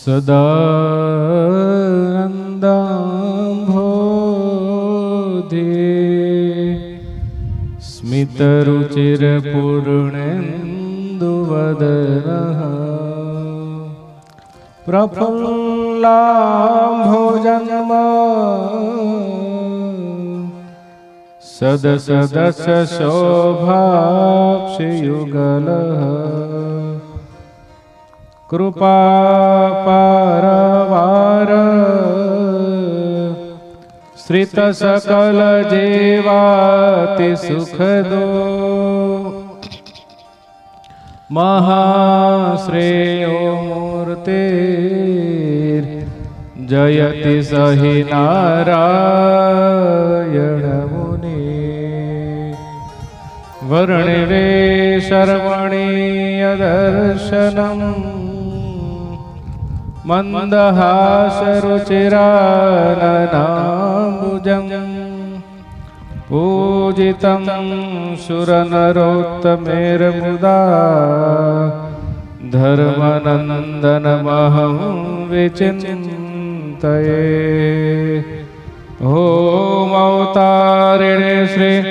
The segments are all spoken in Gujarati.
સદાનંદાંભોધિ સ્મિતરુચિરપૂર્ણેન્દુવદનઃ પ્રફુલ્લાંભોજન્મ સદસદસ શોભાક્ષિયુગલઃ કૃપાપારવાર શ્રિત સકલ જીવાતિ સુખદો મહાશ્રેયો મૂર્તિ જયતિ સહિ નારાયણ મુનિ વર્ણિવે શર્વણીય દર્શનમ મંદહાસરુચિરાનનાંબુજં પૂજિतं સુરનરોત્તમૈર્મુદા ધર્મનંદનમહં વિચિંતયે. ઓમ અવતારિણે શ્રી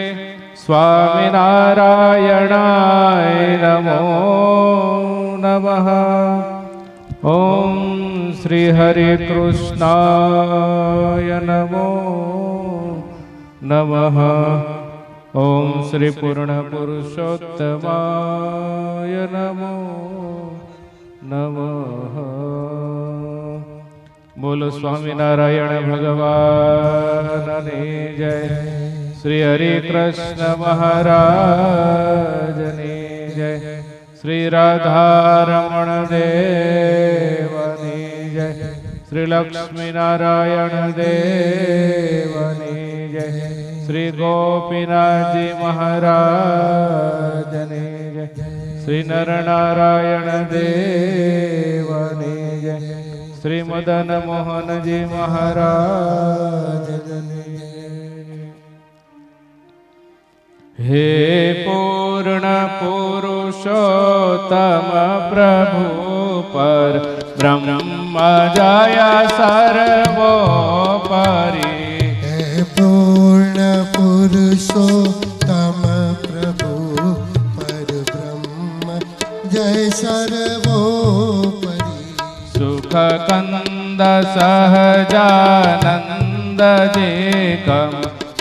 સ્વામિનારાયણાય નમો નમઃ. ઓમ શ્રી હરે કૃષ્ણાય નમો નમઃ. ઓમ શ્રી પૂર્ણ પુરુષોત્તમાય નમો નમઃ. બોલો સ્વામિનારાયણ ભગવાનની જય. શ્રી હરે કૃષ્ણ મહારાજની જય. શ્રી રાધારમણ દેવની જય. શ્રી લક્ષ્મીનારાયણ દેવની જય. શ્રી ગોપીનાથજી મહારાજની જય. શ્રી નરનારાયણ દેવની જય. શ્રી મદન મોહનજી મહારાજની જય. હે પૂર્ણ પુરુષોત્તમ પ્રભુ પર બ્રહ્મ જય સર્વોપરી. હે પૂર્ણ પુરુષોત્તમ પ્રભુ પર બ્રહ્મ જય સર્વોપરી. સુખ કંદ સહજાનંદ જેકમ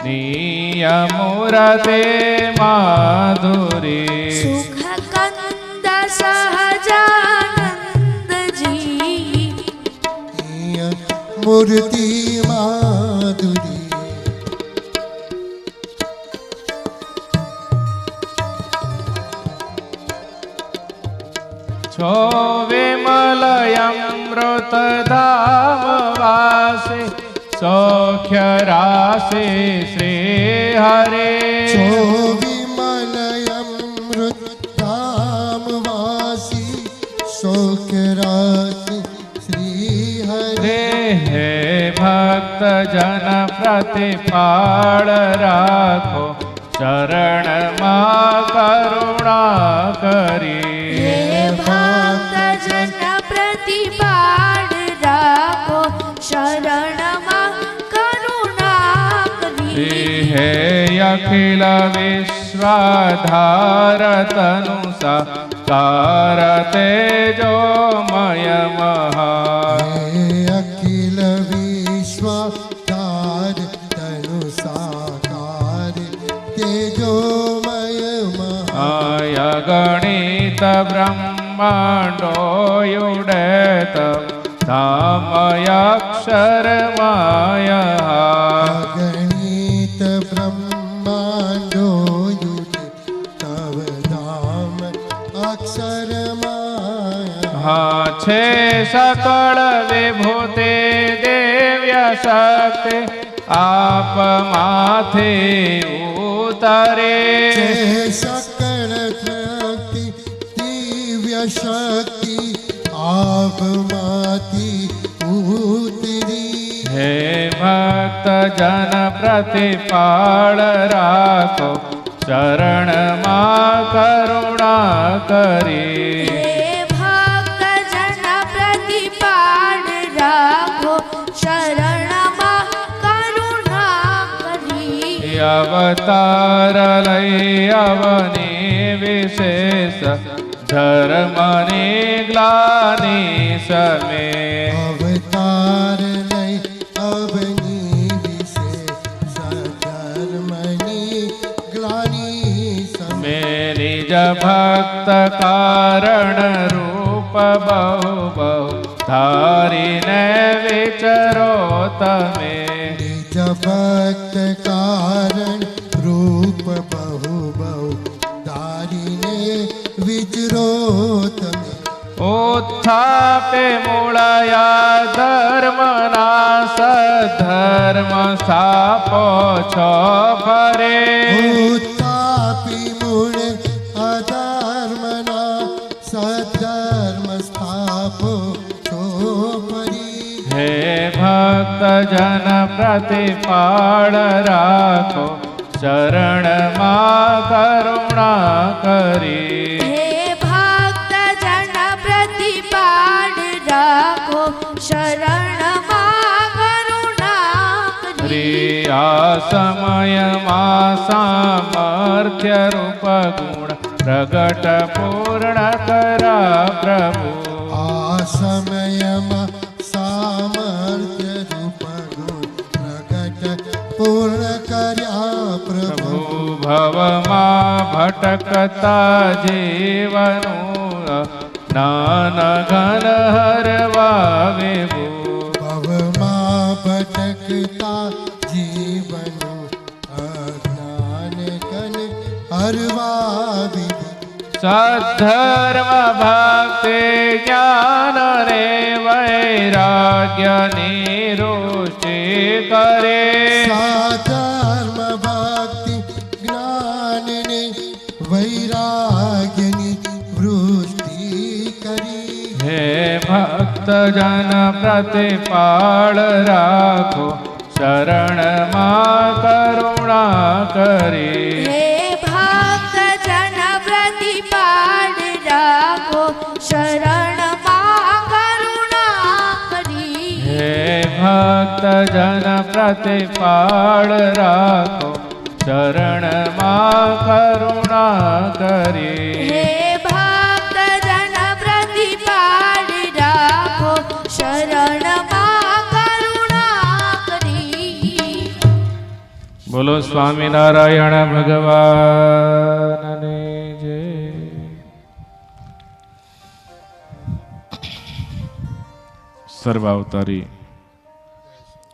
નિયમૂર્તે માધુરી. સુખકંદ સહજાનંદજી મૂર્તિ માધુરી. છો વિમલયમૃત ધામ વાસે સૌખ્ય રાશે શ્રી હરે. છો વિમલયમૃત ધામ વાસી સૌખ્ય રાશિ શ્રી હરે. હે ભક્ત જન પ્રતિપાળ રાખો શરણમાં કરુણા કરી. હે ભક્ત જન પ્રતિપાળ રાખો શરણમાં કરુણા કરી. હે અખિલ વિશ્વાધાર તનુસા કાર તેજોમય મહા. હે અખિલ વિશ્વાધાર તનુ સાકાર તેજોમય મહા. ગણિત બ્રહ્માંડો યુડત ધામયક્ષર માયા. ગણિત બ્રહ્માંડો યુડ તવ ધામ અક્ષર માયા. છે સકળ વિભૂતે દિવ્ય શક્તિ આપ માથે ઉતરે. સકળ શક્તિ દિવ્ય શક્તિ આપ માંથી ઉતરી. હે ભક્ત જન પ્રતિપાળ રાખો શરણમાં કરુણા કરી. હે ભક્ત જન પ્રતિપાળ શરણમાં કરુણા કરી અવતાર લઈ અવની વિશેષ ધર્મની ગ્લાની સમે અવતાર લઈ અવની વિશેષ ધર્મની ગ્લાની સમે મેરી જ ભક્ત કારણ રૂપ બહુ બહુ ધારીને વિચરો તમે નિજ ભક્ત કારણ રૂપ બહુ બહુ ધારીને વિચરો તમે ઉત્થાપે મૂળયા ધર્મના સધર્મ સ્થાપો છો ફરે ઉત્તાપી મૂળ અધર્મના સધર્મ સ્થાપો છો પરી હે ભક્ત જન પ્રતિપાળ રાખો શરણમાં કરુણા કરી હે ભક્ત જન પ્રતિપાળ રાખો શરણમાં કરુણા કરી આ સમયમાં સામર્થ્ય રૂપ ગુણ પ્રગટ પૂર્ણ કરા પ્રભુ આ સમયમાં સામર્થ્ય રૂપ ગુણ પ્રગટ પૂર્ણ કર્યા પ્રભુ પ્રભુ ભવમાં ભટકતા જીવનું જ્ઞાન ઘન હરવા વિભુ ભવમાં ભટકતા જીવનો અજ્ઞાન કન હરવા વિધિ સદ્ધર્મ ભક્તિ જ્ઞાન રે વૈરાગ્ય નિરુષ્ટિ કરે સાધર્મ ભક્તિ જ્ઞાનને વૈરાગ્યની વૃષ્ટિ કરી હે ભક્ત જન પ્રતિપાળ રાખો શરણમાં કરુણા કરી હે ભક્ત જન પ્રતિપાળ રાખો શરણમાં કરુણા કરી હે ભક્ત જન પ્રતિપાળ રાખો શરણમાં કરુણા કરી હે ભક્ત જન પ્રતિપાળ રાખો શરણમાં કરુણા કરી બોલો સ્વામિનારાયણ ભગવાનની જય સર્વાવતારી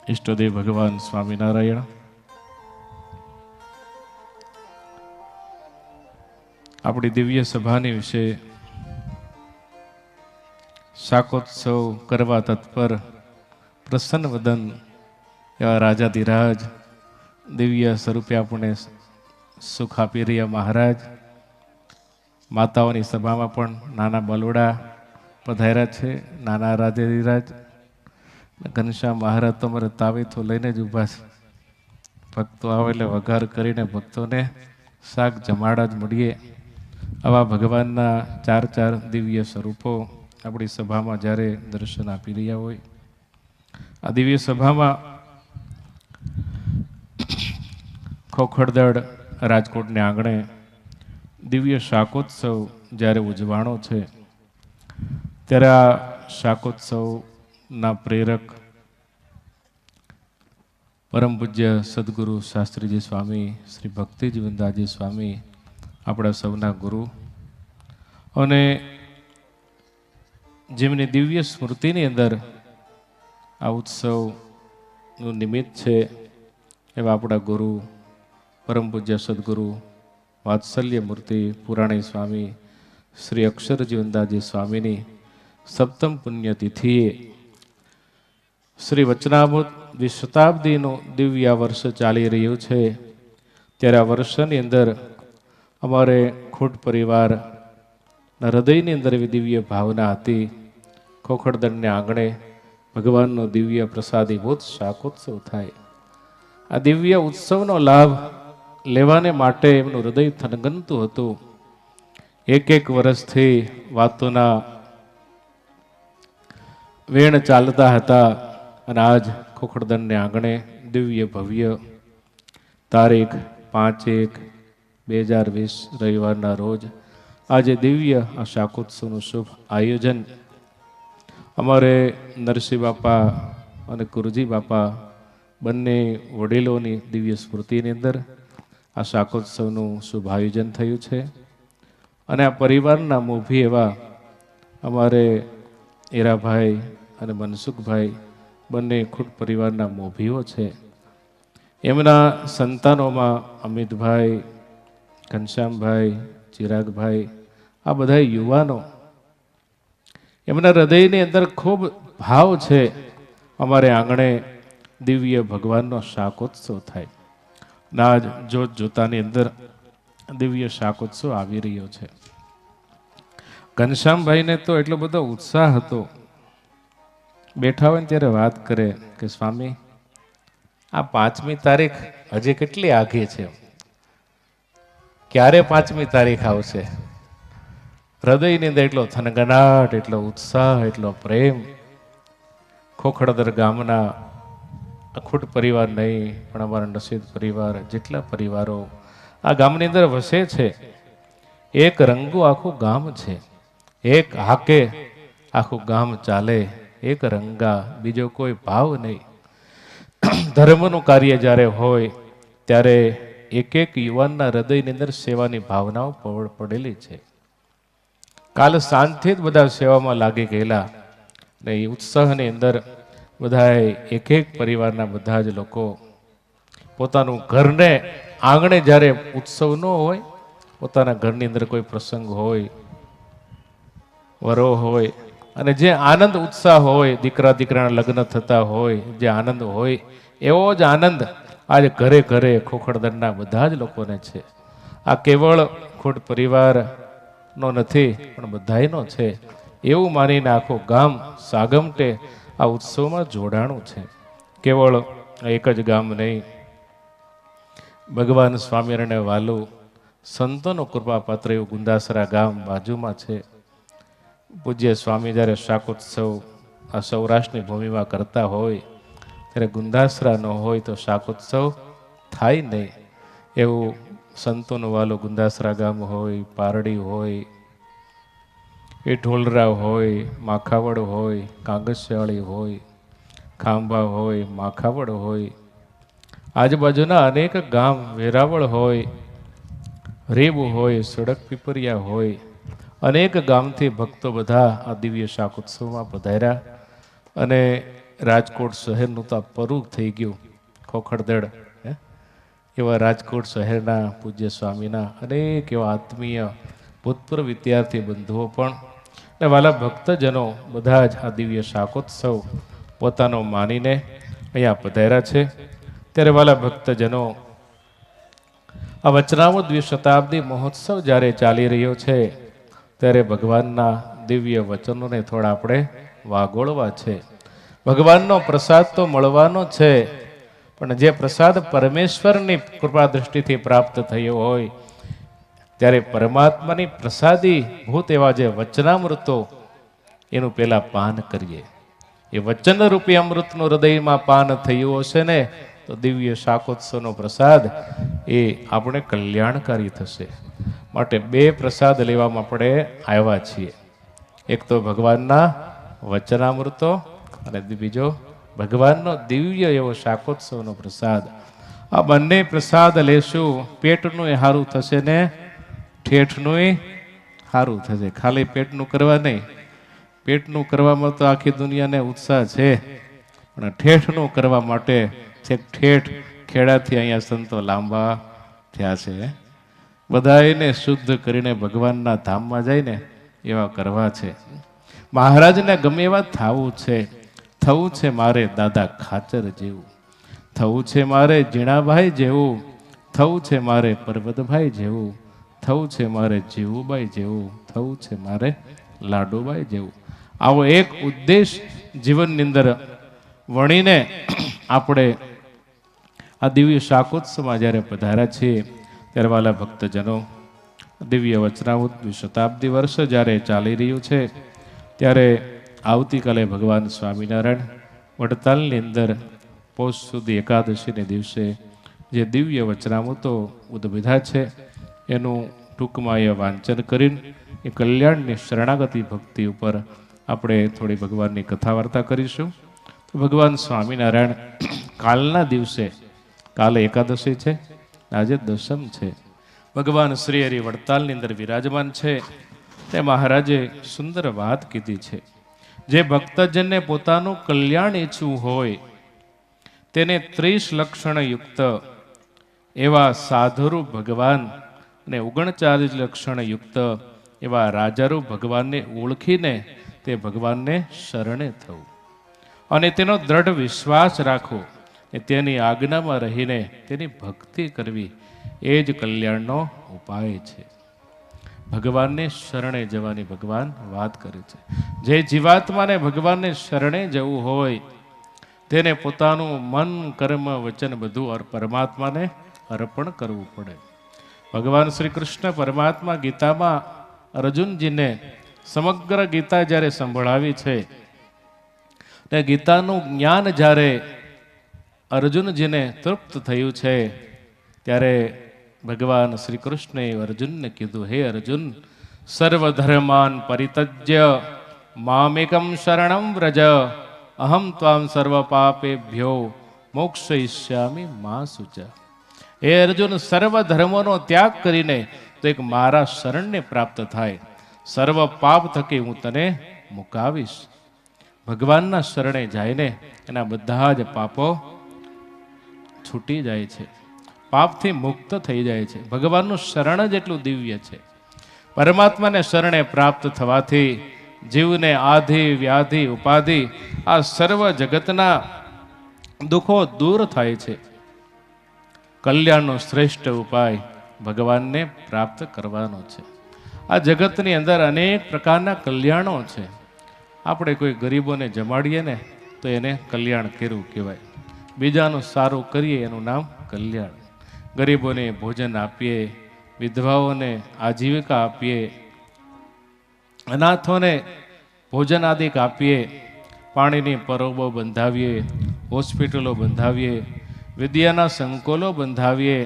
ઈષ્ટદેવ ભગવાન સ્વામિનારાયણ આપણી દિવ્ય સભાની વિશે શાકોત્સવ કરવા તત્પર પ્રસન્ન વદન એવા રાજાધિરાજ દિવ્ય સ્વરૂપે આપણને સુખ આપી રહ્યા મહારાજ માતાઓની સભામાં પણ નાના બલોડા પધાર્યા છે નાના રાજાધિરાજ ઘનશ્યામ મહારાજ તમારે તાવીથો લઈને જ ઊભા છે ભક્તો આવે એટલે વઘાર કરીને ભક્તોને શાક જમાડા જ મળીએ આવા ભગવાનના ચાર ચાર દિવ્ય સ્વરૂપો આપણી સભામાં જ્યારે દર્શન આપી રહ્યા હોય આ દિવ્ય સભામાં ખોખડદળ રાજકોટને આંગણે દિવ્ય શાકોત્સવ જ્યારે ઉજવાણો છે ત્યારે આ શાકોત્સવના પ્રેરક પરમ પૂજ્ય સદગુરુ શાસ્ત્રીજી સ્વામી શ્રી ભક્તિજીવનદાસજી સ્વામી આપણા સૌના ગુરુ અને જેમની દિવ્ય સ્મૃતિની અંદર આ ઉત્સવનું નિમિત્ત છે એવા આપણા ગુરુ પરમ પૂજ્ય સદગુરુ વાત્સલ્ય મૂર્તિ પુરાણી સ્વામી શ્રી અક્ષરજીવનદાસજી સ્વામીની સપ્તમ પુણ્યતિથિએ શ્રી વચનામૃત દ્વિશતાબ્દીનું દિવ્ય વર્ષ ચાલી રહ્યું છે ત્યારે આ વર્ષની અંદર અમારે ખૂટ પરિવારના હૃદયની અંદર એવી દિવ્ય ભાવના હતી ખોખડદળને આંગણે ભગવાનનો દિવ્ય પ્રસાદીભૂત શાકોત્સવ થાય આ દિવ્ય ઉત્સવનો લાભ લેવાને માટે એમનું હૃદય થનગનતું હતું એક એક વર્ષથી વાતોના વેણ ચાલતા હતા અને આજ ખોખડદનને આંગણે દિવ્ય ભવ્ય તારીખ 5/1/2020 રવિવારના રોજ આજે દિવ્ય આ શાકોત્સવનું શુભ આયોજન અમારે નરસિંહ બાપા અને ગુરુજી બાપા બંને વડીલોની દિવ્ય સ્મૃતિની અંદર આ શાકોત્સવનું શુભ આયોજન થયું છે. અને આ પરિવારના મોભી એવા અમારે હીરાભાઈ અને મનસુખભાઈ બંને ખુદ પરિવારના મોભીઓ છે. એમના સંતાનોમાં અમિતભાઈ, ઘનશ્યામભાઈ, ચિરાગભાઈ, આ બધા યુવાનો, એમના હૃદયની અંદર ખૂબ ભાવ છે અમારે આંગણે દિવ્ય ભગવાનનો શાકોત્સવ થાય. આજ જોત જોતાની અંદર દિવ્ય શાકોત્સવ આવી રહ્યો છે. ઘનશ્યામભાઈને તો એટલો બધો ઉત્સાહ હતો, બેઠા હોય ને ત્યારે વાત કરે કે સ્વામી આ 5મી તારીખ હજી કેટલી આઘી છે, ક્યારે 5મી તારીખ આવશે. હૃદયની અંદર એટલો થનગનાટ, એટલો ઉત્સાહ, એટલો પ્રેમ. ખોખડદર ગામના અખૂટ પરિવાર નહીં પણ અમારા નસીબ પરિવાર જેટલા પરિવારો આ ગામની અંદર વસે છે, એક રંગું આખું ગામ છે, એક હાકે આખું ગામ ચાલે, એક રંગા, બીજો કોઈ ભાવ નહીં. ધર્મનું કાર્ય જ્યારે હોય ત્યારે એક એક યુવાનના હૃદયની અંદર સેવાની ભાવનાઓ પડેલી છે. કાલ સાંજથી જ બધા સેવામાં લાગી ગયેલા ને એ ઉત્સાહની અંદર બધાએ એક એક પરિવારના બધા જ લોકો પોતાનું ઘરને આંગણે જ્યારે ઉત્સવ ન હોય, પોતાના ઘરની અંદર કોઈ પ્રસંગ હોય, વરો હોય અને જે આનંદ ઉત્સાહ હોય, દીકરા દીકરાના લગ્ન થતા હોય, જે આનંદ હોય એવો જ આનંદ આજે ઘરે ઘરે ખોખડદરના બધા જ લોકોને છે. આ કેવળ ખુદ પરિવારનો નથી પણ બધાયનો છે એવું માનીને આખું ગામ સાગમટે આ ઉત્સવમાં જોડાણું છે. કેવળ એક જ ગામ નહીં, ભગવાન સ્વામિનારાયણ વાલું સંતોનો કૃપાપાત્ર એવું ગુંદાસરા ગામ બાજુમાં છે. પૂજ્ય સ્વામી જ્યારે શાકોત્સવ આ સૌરાષ્ટ્રની ભૂમિમાં કરતા હોય ત્યારે ગુંદાસરા ન હોય તો શાકોત્સવ થાય નહીં. એવું સંતોનું વાલું ગુંદાસરા ગામ હોય, પારડી હોય, એ ઢોલરા હોય, માખાવડ હોય, કાંગસિયાળી હોય, ખાંભા હોય, માખાવડ હોય, આજુબાજુના અનેક ગામ, વેરાવળ હોય, રેબ હોય, સડક પીપરિયા હોય, અનેક ગામથી ભક્તો બધા આ દિવ્ય શાકોત્સવમાં પધાર્યા. અને રાજકોટ શહેરનું તો પરું થઈ ગયું ખોખડદડ, એવા રાજકોટ શહેરના પૂજ્ય સ્વામીના અનેક એવા આત્મીય ભૂતપૂર્વ વિદ્યાર્થી બંધુઓ પણ અને વાલા ભક્તજનો બધા જ આ દિવ્ય શાકોત્સવ પોતાનો માનીને અહીંયા પધાર્યા છે. ત્યારે વાલા ભક્તજનો આ વચનામૃત દ્વિશતાબ્દી મહોત્સવ જ્યારે ચાલી રહ્યો છે ત્યારે ભગવાનના દિવ્ય વચનોને થોડા આપણે વાગોળવા છે. ભગવાનનો પ્રસાદ તો મળવાનો છે, પણ જે પ્રસાદ પરમેશ્વરની કૃપા દૃષ્ટિથી પ્રાપ્ત થયો હોય ત્યારે પરમાત્માની પ્રસાદી ભૂત એવા જે વચનામૃતો એનું પહેલા પાન કરીએ. એ વચન રૂપી અમૃતનું હૃદયમાં પાન થયું હશે ને તો દિવ્ય શાકોત્સવનો પ્રસાદ એ આપણે કલ્યાણકારી થશે. માટે 2 પ્રસાદ લેવામાં આપણે આવ્યા છીએ. એક તો ભગવાનના વચનામૃતો અને બીજો ભગવાનનો દિવ્ય એવો શાકોત્સવનો પ્રસાદ. આ બંને પ્રસાદ લેશું, પેટનું સારું થશે ને ઠેઠનું સારું થશે. ખાલી પેટનું કરવા નહીં, પેટનું કરવામાં તો આખી દુનિયાને ઉત્સાહ છે, પણ ઠેઠનું કરવા માટે છેક ઠેઠ ખેડાથી અહીંયા સંતો લાંબા થયા છે. બધાને શુદ્ધ કરીને ભગવાનના ધામમાં જઈને એવા કરવા છે. મહારાજને ગમે એવા થવું છે. થવું છે મારે દાદા ખાચર જેવું, થવું છે મારે જીણાભાઈ જેવું, થવું છે મારે પરબતભાઈ જેવું, થવું છે મારે જીવુબાઈ જેવું, થવું છે મારે લાડુબાઈ જેવું. આવો એક ઉદ્દેશ જીવનની અંદર વણીને આપણે આ દિવ્ય શાકોત્સવમાં જ્યારે પધાર્યા છીએ ત્યારે વાલા ભક્તજનો દિવ્ય વચનામૃત શતાબ્દી વર્ષ જ્યારે ચાલી રહ્યું છે ત્યારે આવતીકાલે ભગવાન સ્વામિનારાયણ વડતાલની અંદર પૌષ સુધી એકાદશીને દિવસે જે દિવ્ય વચનામૃતો ઉદ્ભિધા છે એનું ટૂંકમાં એ વાંચન કરીને એ કલ્યાણની શરણાગતિ ભક્તિ ઉપર આપણે થોડી ભગવાનની કથા વાર્તા કરીશું. તો ભગવાન સ્વામિનારાયણ કાલના દિવસે, કાલે એકાદશી છે, આજે દશમ છે, ભગવાન શ્રી હરિ વડતાલની અંદર વિરાજમાન છે. તે મહારાજે સુંદર વાત કીધી છે. જે ભક્તજનને પોતાનું કલ્યાણ ઈચ્છવું હોય તેને 30 લક્ષણ યુક્ત એવા સાધુરૂપ ભગવાન અને 39 લક્ષણ યુક્ત એવા રાજારૂપ ભગવાનને ઓળખીને તે ભગવાનને શરણે થવું અને તેનો દ્રઢ વિશ્વાસ રાખવો, તેની આજ્ઞામાં રહીને તેની ભક્તિ કરવી, એ જ કલ્યાણનો ઉપાય છે. ભગવાનને શરણે જવાની ભગવાન વાત કરે છે. જે જીવાત્માને ભગવાનને શરણે જવું હોય તેને પોતાનું મન, કર્મ, વચન બધું પરમાત્માને અર્પણ કરવું પડે. ભગવાન શ્રી કૃષ્ણ પરમાત્મા ગીતામાં અર્જુનજીને સમગ્ર ગીતા જ્યારે સંભળાવી છે ને ગીતાનું જ્ઞાન જ્યારે અર્જુનજીને તૃપ્ત થયું છે ત્યારે ભગવાન શ્રી કૃષ્ણએ અર્જુનને કીધું, હે અર્જુન, સર્વધર્માન પરિત્યજ્ય મામેકમ શરણમ વ્રજ અહમ ત્વામ સર્વ પાપેભ્યો મોક્ષયિષ્યામિ મા શુચ. હે અર્જુન, સર્વ ધર્મોનો ત્યાગ કરીને તો એક મારા શરણને પ્રાપ્ત થાય, સર્વ પાપ થકી હું તને મુકાવીશ. ભગવાનના શરણે જાયને એના બધા જ પાપો છૂટી જાય છે, પાપથી મુક્ત થઈ જાય છે. ભગવાનનું શરણ જ એટલું દિવ્ય છે. પરમાત્માને શરણે પ્રાપ્ત થવાથી જીવને આધિ, વ્યાધિ, ઉપાધિ આ સર્વ જગતના દુઃખો દૂર થાય છે. કલ્યાણનો શ્રેષ્ઠ ઉપાય ભગવાનને પ્રાપ્ત કરવાનો છે. આ જગતની અંદર અનેક પ્રકારના કલ્યાણો છે. આપણે કોઈ ગરીબોને જમાડીએ ને તો એને કલ્યાણ કર્યું કહેવાય. બીજાનું સારું કરીએ એનું નામ કલ્યાણ. ગરીબોને ભોજન આપીએ, વિધવાઓને આજીવિકા આપીએ, અનાથોને ભોજન આદિક આપીએ, પાણીની પરબો બંધાવીએ, હોસ્પિટલો બંધાવીએ, વિદ્યાના સંકુલો બંધાવીએ,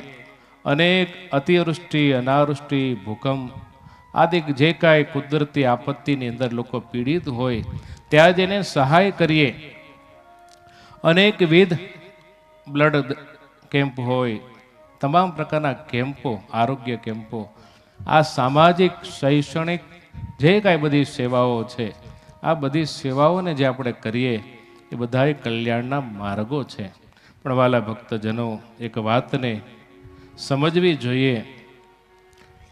અનેક અતિવૃષ્ટિ, અનાવૃષ્ટિ, ભૂકંપ આદિક જે કાંઈ કુદરતી આપત્તિની અંદર લોકો પીડિત હોય ત્યાં જ એને સહાય કરીએ. અનેકવિધ બ્લડ કેમ્પ હોય, તમામ પ્રકારના કેમ્પો, આરોગ્ય કેમ્પો, આ સામાજિક, શૈક્ષણિક જે કાંઈ બધી સેવાઓ છે, આ બધી સેવાઓને જે આપણે કરીએ એ બધાય કલ્યાણના માર્ગો છે. પણ વાલા ભક્તજનો, એક વાતને સમજવી જોઈએ.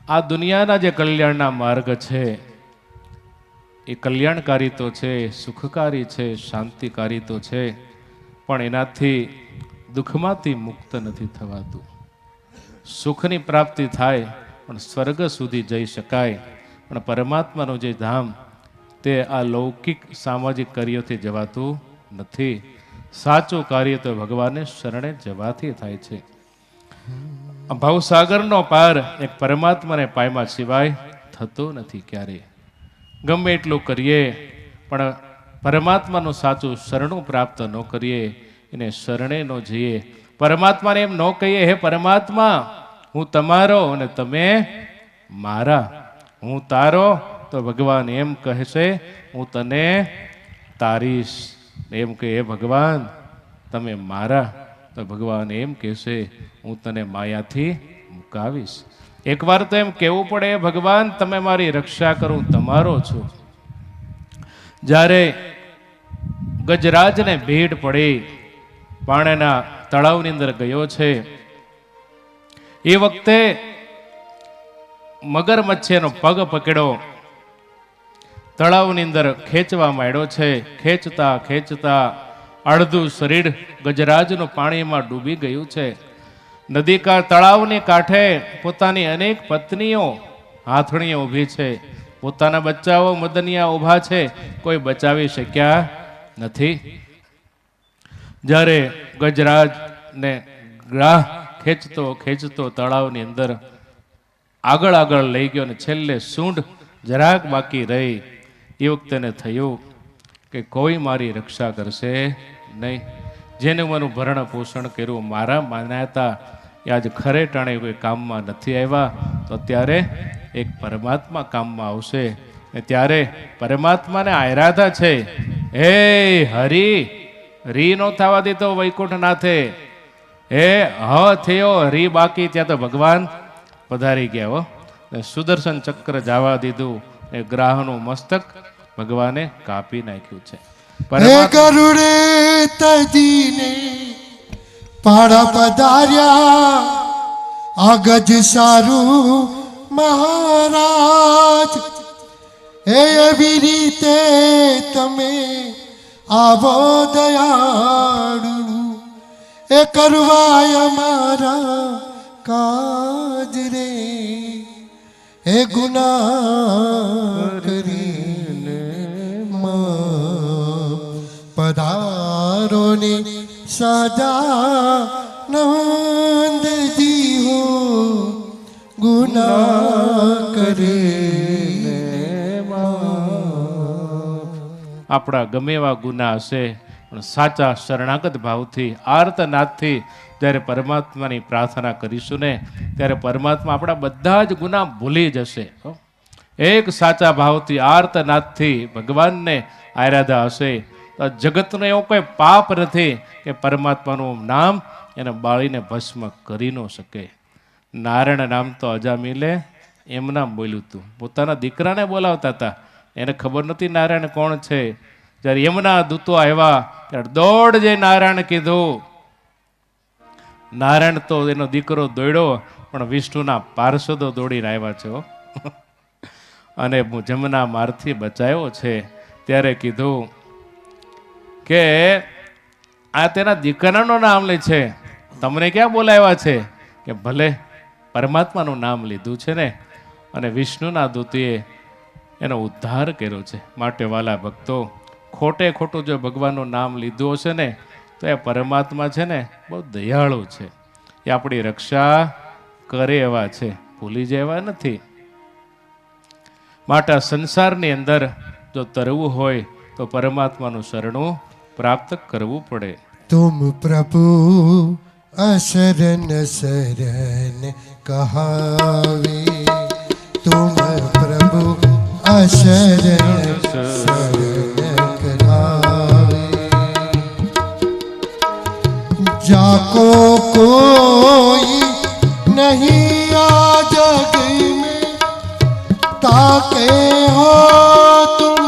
આ દુનિયાના જે કલ્યાણના માર્ગ છે એ કલ્યાણકારી તો છે, સુખકારી છે, શાંતિકારી તો છે, પણ એનાથી દુઃખમાંથી મુક્ત નથી થવાતું. સુખની પ્રાપ્તિ થાય પણ સ્વર્ગ સુધી જઈ શકાય, પણ પરમાત્માનું જે ધામ તે આ લૌકિક સામાજિક કાર્યોથી જવાતું નથી. સાચું કાર્ય તો ભગવાનને શરણે જવાથી થાય છે. ભવસાગરનો પાર એક પરમાત્માને પામ્યા સિવાય થતો નથી ક્યારેય. ગમે એટલું કરીએ પણ પરમાત્માનું સાચું શરણું પ્રાપ્ત ન કરીએ, એને શરણે ન જઈએ, પરમાત્માને એમ ન કહીએ, હે પરમાત્મા હું તમારો અને તમે મારા, હું તારો, તો ભગવાન એમ કહેશે હું તને તારીશ. એમ કે હે ભગવાન તમે મારા, તો ભગવાન એમ કહેશે હું તને માયાથી મુકાવીશ. એકવાર તો એમ કહેવું પડે, ભગવાન તમે મારી રક્ષા કરો, હું તમારો છું. જ્યારે ગજરાજને ભીડ પડી, પાણીના તળાવની અંદર ગયો છે, એ વખતે મગરમચ્છે એનો પગ પકડ્યો, તળાવની અંદર ખેંચવા માંડ્યો છે. ખેંચતા ખેંચતા અડધું શરીર ગજરાજનું પાણીમાં ડૂબી ગયું છે. નદી તળાવની કાંઠે પોતાની અનેક પત્નીઓ, હાથણીઓ ઊભી છે, પોતાના બચ્ચાઓ મદનિયા ઊભા છે, કોઈ બચાવી શક્યા નથી. જ્યારે ગજરાજને ગ્રાહ ખેંચતો ખેંચતો તળાવની અંદર આગળ આગળ લઈ ગયો અને છેલ્લે સૂંઢ જરાક બાકી રહી, એ વખતે થયું કે કોઈ મારી રક્ષા કરશે નહીં. જેને મારું ભરણ પોષણ કર્યું, મારા માન્યતા એ આજ ખરે ટાણે કોઈ કામમાં નથી આવ્યા, તો ત્યારે એક પરમાત્મા કામમાં આવશે. ને ત્યારે પરમાત્માને આરાધા છે. હે હરિ, રી નો થવા દીધો વૈકુંઠ નાથે. હે હ થયો હરી બાકી, ત્યાં તો ભગવાન પધારી ગયા હો. ને સુદર્શન ચક્ર જવા દીધું, એ ગ્રાહનું મસ્તક ભગવાને કાપી નાખ્યું છે. હે ગરુડે તજીને પાડા પધાર્યા, આ ગજ સારું મહારાજ. હે એવી રીતે તમે આવો દયાળુ, એ કરવાય અમારા કાજ રે. હે ગુનાહ કરીને પધારો ને સજા નંદજી હો, ગુનાહ કરીને આપણા ગમે એવા ગુના હશે, પણ સાચા શરણાગત ભાવથી આર્તનાદથી જ્યારે પરમાત્માની પ્રાર્થના કરીશું ને, ત્યારે પરમાત્મા આપણા બધા જ ગુના ભૂલી જશે. એક સાચા ભાવથી આર્તનાદથી ભગવાનને આરાધા હશે તો જગતનો એવો કોઈ પાપ નથી કે પરમાત્માનું નામ એને બાળીને ભસ્મ કરી ન શકે. નારાયણ નામ તો અજામિલે એમ નામ બોલ્યું હતું, પોતાના દીકરાને બોલાવતા હતા, એને ખબર નથી નારાયણ કોણ છે. જ્યારે એમના દૂતો આવ્યા ત્યારે દોડ જે નારાયણ કીધું. નારાયણ તો એનો દીકરો દોડ્યો, પણ વિષ્ણુના પાર્ષદો દોડીને આવ્યા છે અને જમના મારથી બચાવ્યો છે. ત્યારે કીધું કે આ તેના દીકરાનું નામ લે છે, તમને ક્યાં બોલાવ્યા છે? કે ભલે પરમાત્માનું નામ લીધું છે ને, અને વિષ્ણુના દૂતીએ એનો ઉદ્ધાર કર્યો છે. માટે વાલા ભક્તો, ખોટે ખોટું જો ભગવાનનું નામ લીધું હશે ને, તો એ પરમાત્મા છે ને બહુ દયાળુ છે. એ આપણી રક્ષા કરે એવા છે, ભૂલી જાય એવા નથી. માટે સંસારની અંદર જો તરવું હોય તો પરમાત્માનું શરણું પ્રાપ્ત કરવું પડે. तुम प्रभु अशरण शरण कहावे, तुम प्रभु अशरण शरण कहावे. जाको कोई नहीं आ जग में, ताके हो तुम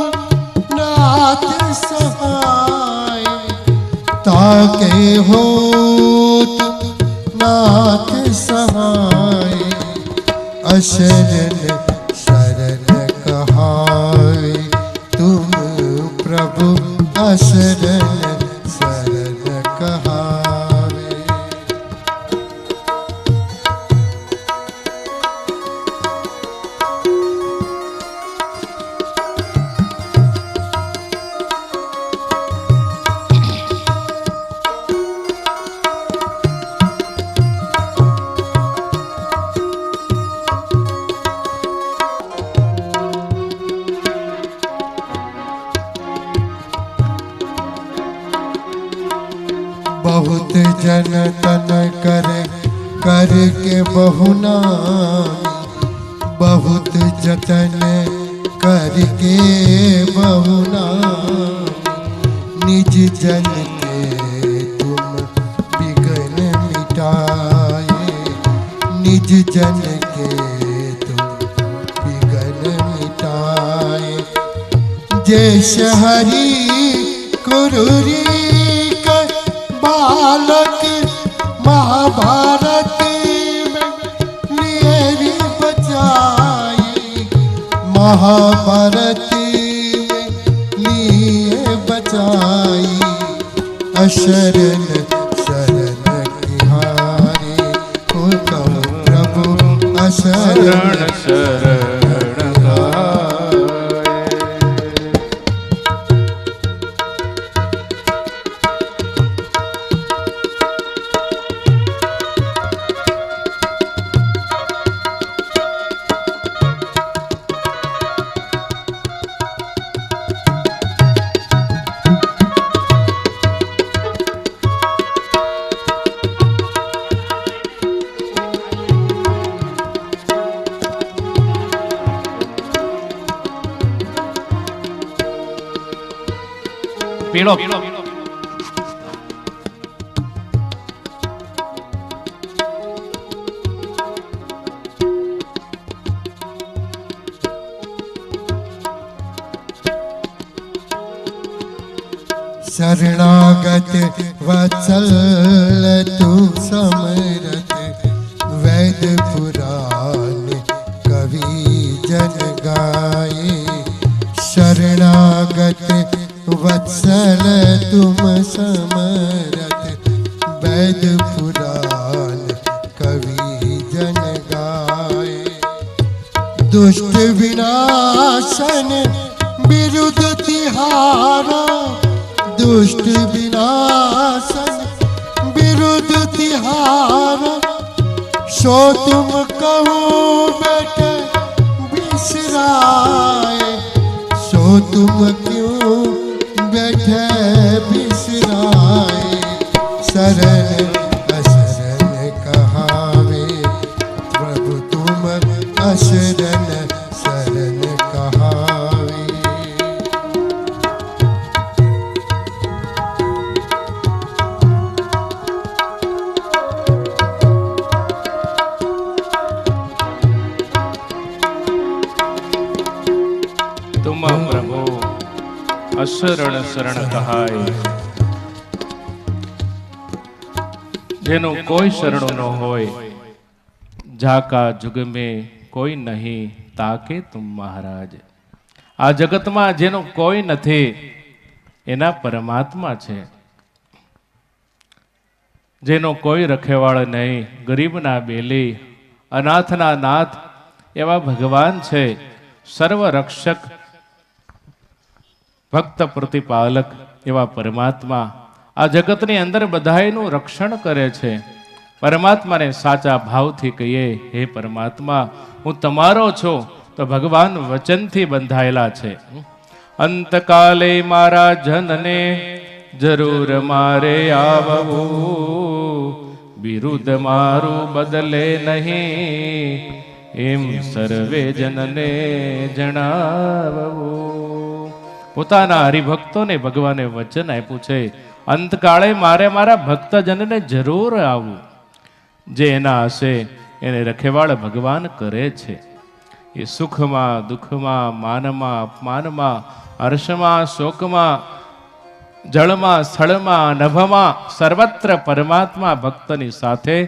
नाथ सहाय. ताके हो तुम नाथ सहाय. अशरण शरण कहावे, तुम प्रभु अशरण शरण कहावे. बहुत जन तन कर के बहु नामी, बहुत जतन करके बहु नामी. निज जन के तुम बिघन मिटाए, निज जन के तुम बिघन मिटाए. जैस हरि कुरुरी बालक महाभारत में लिए बचाई, महाभारत में लिए बचाई. अशरण शरण तिहारे हो तुम प्रभु अशरण શરણ ગાય. પીળો. शरणागत वत्सल तू समरत वेद पुराण कवि जन गाए शरणागत वत्सल तुम समरत वेद पुराण कवि जन गाए दुष्ट विनाशन विरुद्ध तिहारा दुष्ट विनाशन विरुद्ध तिहारा सो तुम कहो बैठे बिसराए सो तुम क्यों बैठे बिसराए शरण अशरण कहावे प्रभु तुम अशरण शरण कहावे तुम प्रभु અશરણ શરણ કહાય. જેનું કોઈ શરણો ન હોય, જાકા જુગ મેં કોઈ નહીં તાકે તુમ મહારાજ. આ જગતમાં જેનું કોઈ નથી એના પરમાત્મા છે. જેનો કોઈ રખેવાળ નહીં, ગરીબના બેલી, અનાથના નાથ એવા ભગવાન છે. સર્વ રક્ષક, ભક્ત પ્રતિપાલક એવા પરમાત્મા આ જગતની અંદર બધાયનું રક્ષણ કરે છે. પરમાત્માને સાચા ભાવથી કહીએ, હે પરમાત્મા હું તમારો છું, તો ભગવાન વચનથી બંધાયેલા છે. અંતકાલે મારા જનને જરૂર મારે આવવું, વિરુદ્ધ મારું બદલે નહીં, એમ સર્વે જનને જણાવવું. પોતાના હરિભક્તોને ભગવાને વચન આપ્યું છે, અંતકાળે મારે મારા ભક્તજનને જરૂર આવવું. જે એના હશે એને રખેવાળ ભગવાન કરે છે. એ સુખમાં, દુઃખમાં, માનમાં, અપમાનમાં, હર્ષમાં, શોકમાં, જળમાં, સ્થળમાં, નભમાં, સર્વત્ર પરમાત્મા ભક્તની સાથે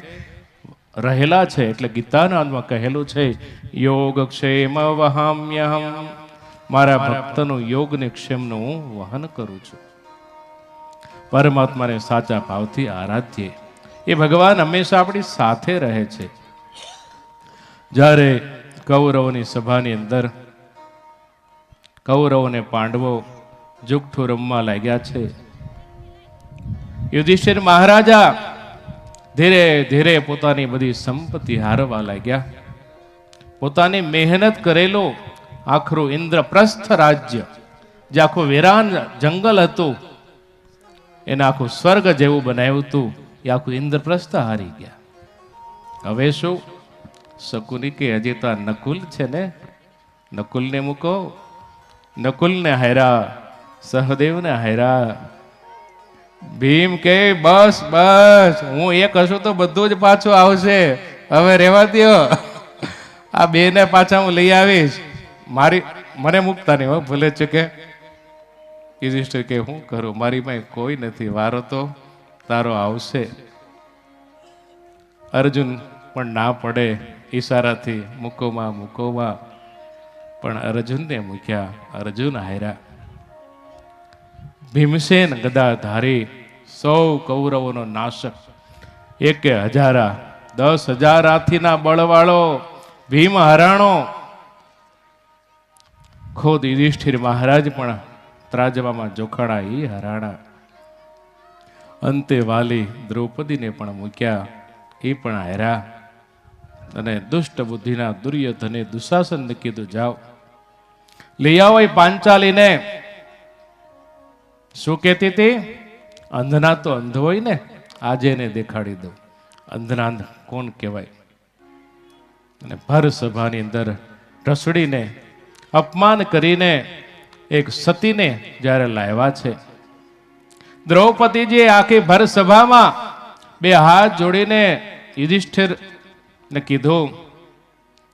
રહેલા છે. એટલે ગીતાના અંતમાં કહેલું છે, યોગક્ષેમ વહામ્યહમ, મારા ભક્તનું યોગ ને ક્ષેમનું હું વહન કરું છું. પરમાત્માને સાચા ભાવથી આરાધ્ય, એ ભગવાન હંમેશા આપણી સાથે રહે છે. જ્યારે કૌરવોની સભાની અંદર કૌરવો અને પાંડવો જુગઠું રમવા લાગ્યા છે. યુધિષ્ઠિર મહારાજા ધીરે ધીરે પોતાની બધી સંપત્તિ હારવા લાગ્યા. પોતાની મહેનત કરેલો આખરું ઇન્દ્રપ્રસ્થ રાજ્ય, જે આખું વેરાન જંગલ હતું, એને આખું સ્વર્ગ જેવું બનાવ્યું હતું, એ આખું ઇન્દ્રપ્રસ્થ હારી ગયા. હવે શું? શકુની કે હજી તો નકુલ છે ને, નકુલને મૂકો. નકુલને હાર્યા, સહદેવને હાર્યા. ભીમ કે બસ બસ, હું એક હશું તો બધું જ પાછું આવશે, હવે રહેવા દ્યો. આ બે ને પાછા હું લઈ આવીશ, મને મુકતા નહીં હો, ભલે છે કે. યુધિષ્ઠિર કે હું કરું, મારી પાસે કોઈ નથી, વારો તો તારો આવશે. અર્જુન પણ ના પડે, ઈશારાથી મૂકોમાં મૂકોમાં, પણ અર્જુનને મૂક્યા. અર્જુન હાર્યા. ભીમસેન ગદાધારી, 100 કૌરવોનો નાશક, 1000 10,000 હાથીના બળવાળો ભીમ હરાણો. ખુદ યુધિષ્ઠિર મહારાજ પણ ત્રાજવામાં જોખાણા, એ હરાણા. અંતે વાલી દ્રૌપદીને પણ મૂક્યા, એ પણ હાર્યા. અને દુષ્ટ બુદ્ધિના દુર્યોધને દુશાસનને કીધું, જાઓ લઈ આવો એ પાંચાલીને. શું કહેતી હતી? અંધના તો અંધ હોય ને, આજે એને દેખાડી દઉં. અંધના અંધ કોણ કહેવાય? અને ભર સભાની અંદર રસડીને અપમાન કરીને એક સતીને જ્યારે લાવ્યા છે, દ્રૌપદીજી આખી ભર સભામાં બે હાથ જોડીને યુધિષ્ઠિરને કીધું,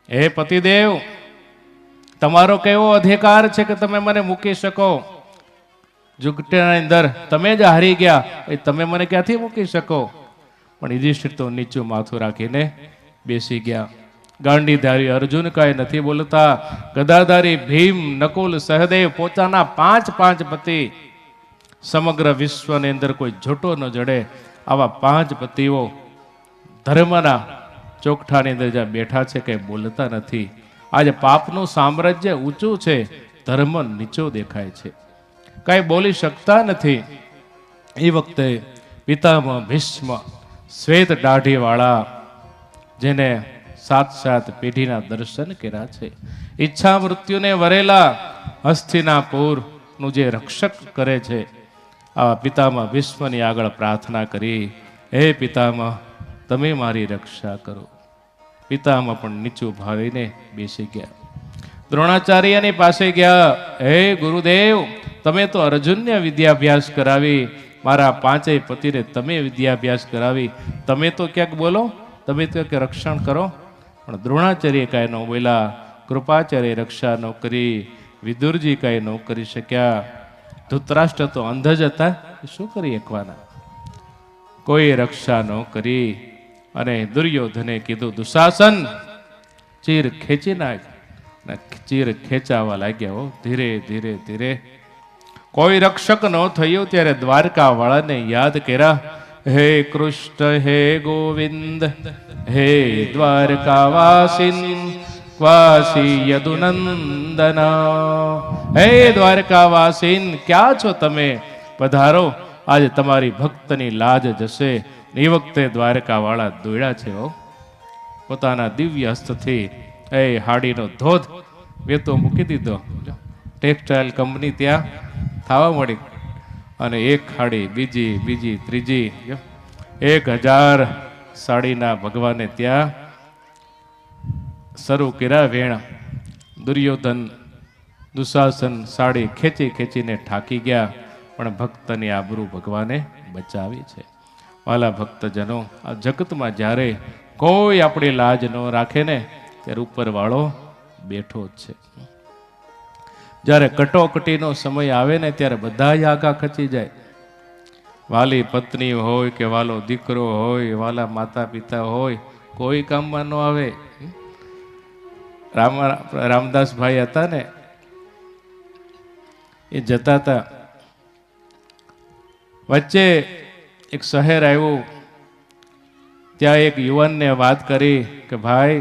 હે પતિદેવ, તમારો કેવો અધિકાર છે કે તમે મને મૂકી શકો? જુગટની અંદર તમે જ હારી ગયા, એ તમે મને ક્યાંથી મૂકી શકો? પણ યુધિષ્ઠિર તો નીચું માથું રાખીને બેસી ગયા. ગાંડીધારી અર્જુન કાંઈ નથી બોલતા. ગદાધારી ભીમ, નકુલ, સહદેવ પોતાના 5 પતિ, સમગ્ર વિશ્વની અંદર કોઈ જોટો ન જડે આવા 5 પતિઓ ધર્મના ચોકઠાની અંદર જ્યાં બેઠા છે કંઈ બોલતા નથી. આજે પાપનું સામ્રાજ્ય ઊંચું છે, ધર્મ નીચો દેખાય છે, કાંઈ બોલી શકતા નથી. એ વખતે પિતામહ ભીષ્મ, શ્વેત દાઢીવાળા, જેને 7 પેઢીના દર્શન કર્યા છે, ઈચ્છા મૃત્યુને વરેલા હસ્તિનાપુરનું જે રક્ષક કરે છે, આ પિતામહ ભીષ્મની આગળ પ્રાર્થના કરી, હે પિતામહ, તમે મારી રક્ષા કરો. પિતામહ પણ નીચું ભાવીને બેસી ગયા. દ્રોણાચાર્યની પાસે ગયા, હે ગુરુદેવ, તમે તો અર્જુનને વિદ્યાભ્યાસ કરાવી, મારા 5 પતિને તમે વિદ્યાભ્યાસ કરાવી, તમે તો ક્યાંક બોલો, તમે તો ક્યાંક રક્ષણ કરો. પણ દ્રોણાચાર્ય કાંઈ ન બોલ્યા, કૃપાચાર્ય રક્ષા ન કરી, વિદુરજી કાંઈ ન કરી શક્યા. ધૃતરાષ્ટ્ર તો અંધ જ હતા, શું કરી શકવાના? કોઈ રક્ષા ન કરી. અને દુર્યોધને કીધું, દુશાસન, ચીર ખેંચી નાખ. ચીર ખેંચાવા લાગ્યા. હો, ધીરે ધીરે ધીરે. કોઈ રક્ષક ન થયું ત્યારે દ્વારકા વાળાને યાદ કર્યા, હે કૃષ્ણ, હે ગોવિંદ, હે દ્વારકાવાસીન, વાસી યદુનંદન, હે દ્વારકાવાસીન, ક્યાં છો તમે? પધારો, આજે તમારી ભક્તની લાજ જશે. એ વખતે દ્વારકા વાળા દોડ્યા છે. પોતાના દિવ્ય હસ્તથી એ હાડીનો ધોધ વેતો મૂકી દીધો. ટેક્સટાઇલ કંપની ત્યાં થવા મળી. અને એક હાડી, બીજી, ત્રીજી, 1000 સાડીના ભગવાને ત્યાં શરૂ કર્યા વેણ. દુર્યોધન, દુશાસન સાડી ખેંચીને ઠાકી ગયા, પણ ભક્તની આબરૂ ભગવાને બચાવી છે. વાલા ભક્તજનો, આ જગતમાં જ્યારે કોઈ આપણી લાજ ન રાખે ને, ત્યારે ઉપરવાળો બેઠો જ છે. જ્યારે કટોકટીનો સમય આવે ને, ત્યારે બધા આગા ખચી જાય. વાલી પત્ની હોય કે વાલો દીકરો હોય, વાલા માતા પિતા હોય, કોઈ કામમાં ન આવે. રામદાસભાઈ હતા ને, એ જતા હતા, વચ્ચે એક શહેર આવ્યું. ત્યાં એક યુવાનને વાત કરી કે ભાઈ,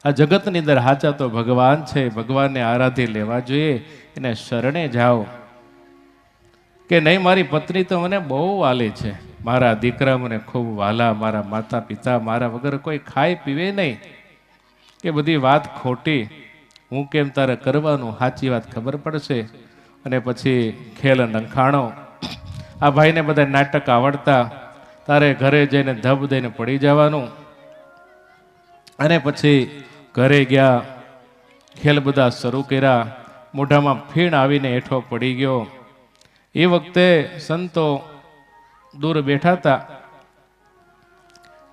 આ જગતની અંદર હાચા તો ભગવાન છે, ભગવાનને આરાધી લેવા જોઈએ, એને શરણે જાઓ. કે નહીં, મારી પત્ની તો મને બહુ વાલી છે, મારા દીકરા મને ખૂબ વાલા, મારા માતા પિતા મારા વગર કોઈ ખાય પીવે નહીં. કે બધી વાત ખોટી, હું કેમ તારે કરવાનું, સાચી વાત ખબર પડશે. અને પછી ખેલ નંખાણો. આ ભાઈને બધા નાટક આવડતા, તારે ઘરે જઈને ધબ દઈને પડી જવાનું. અને પછી ઘરે ગયા, ખેલ બધા શરૂ કર્યા. મોઢામાં ફીણ આવીને હેઠો પડી ગયો. એ વખતે સંતો દૂર બેઠા હતા.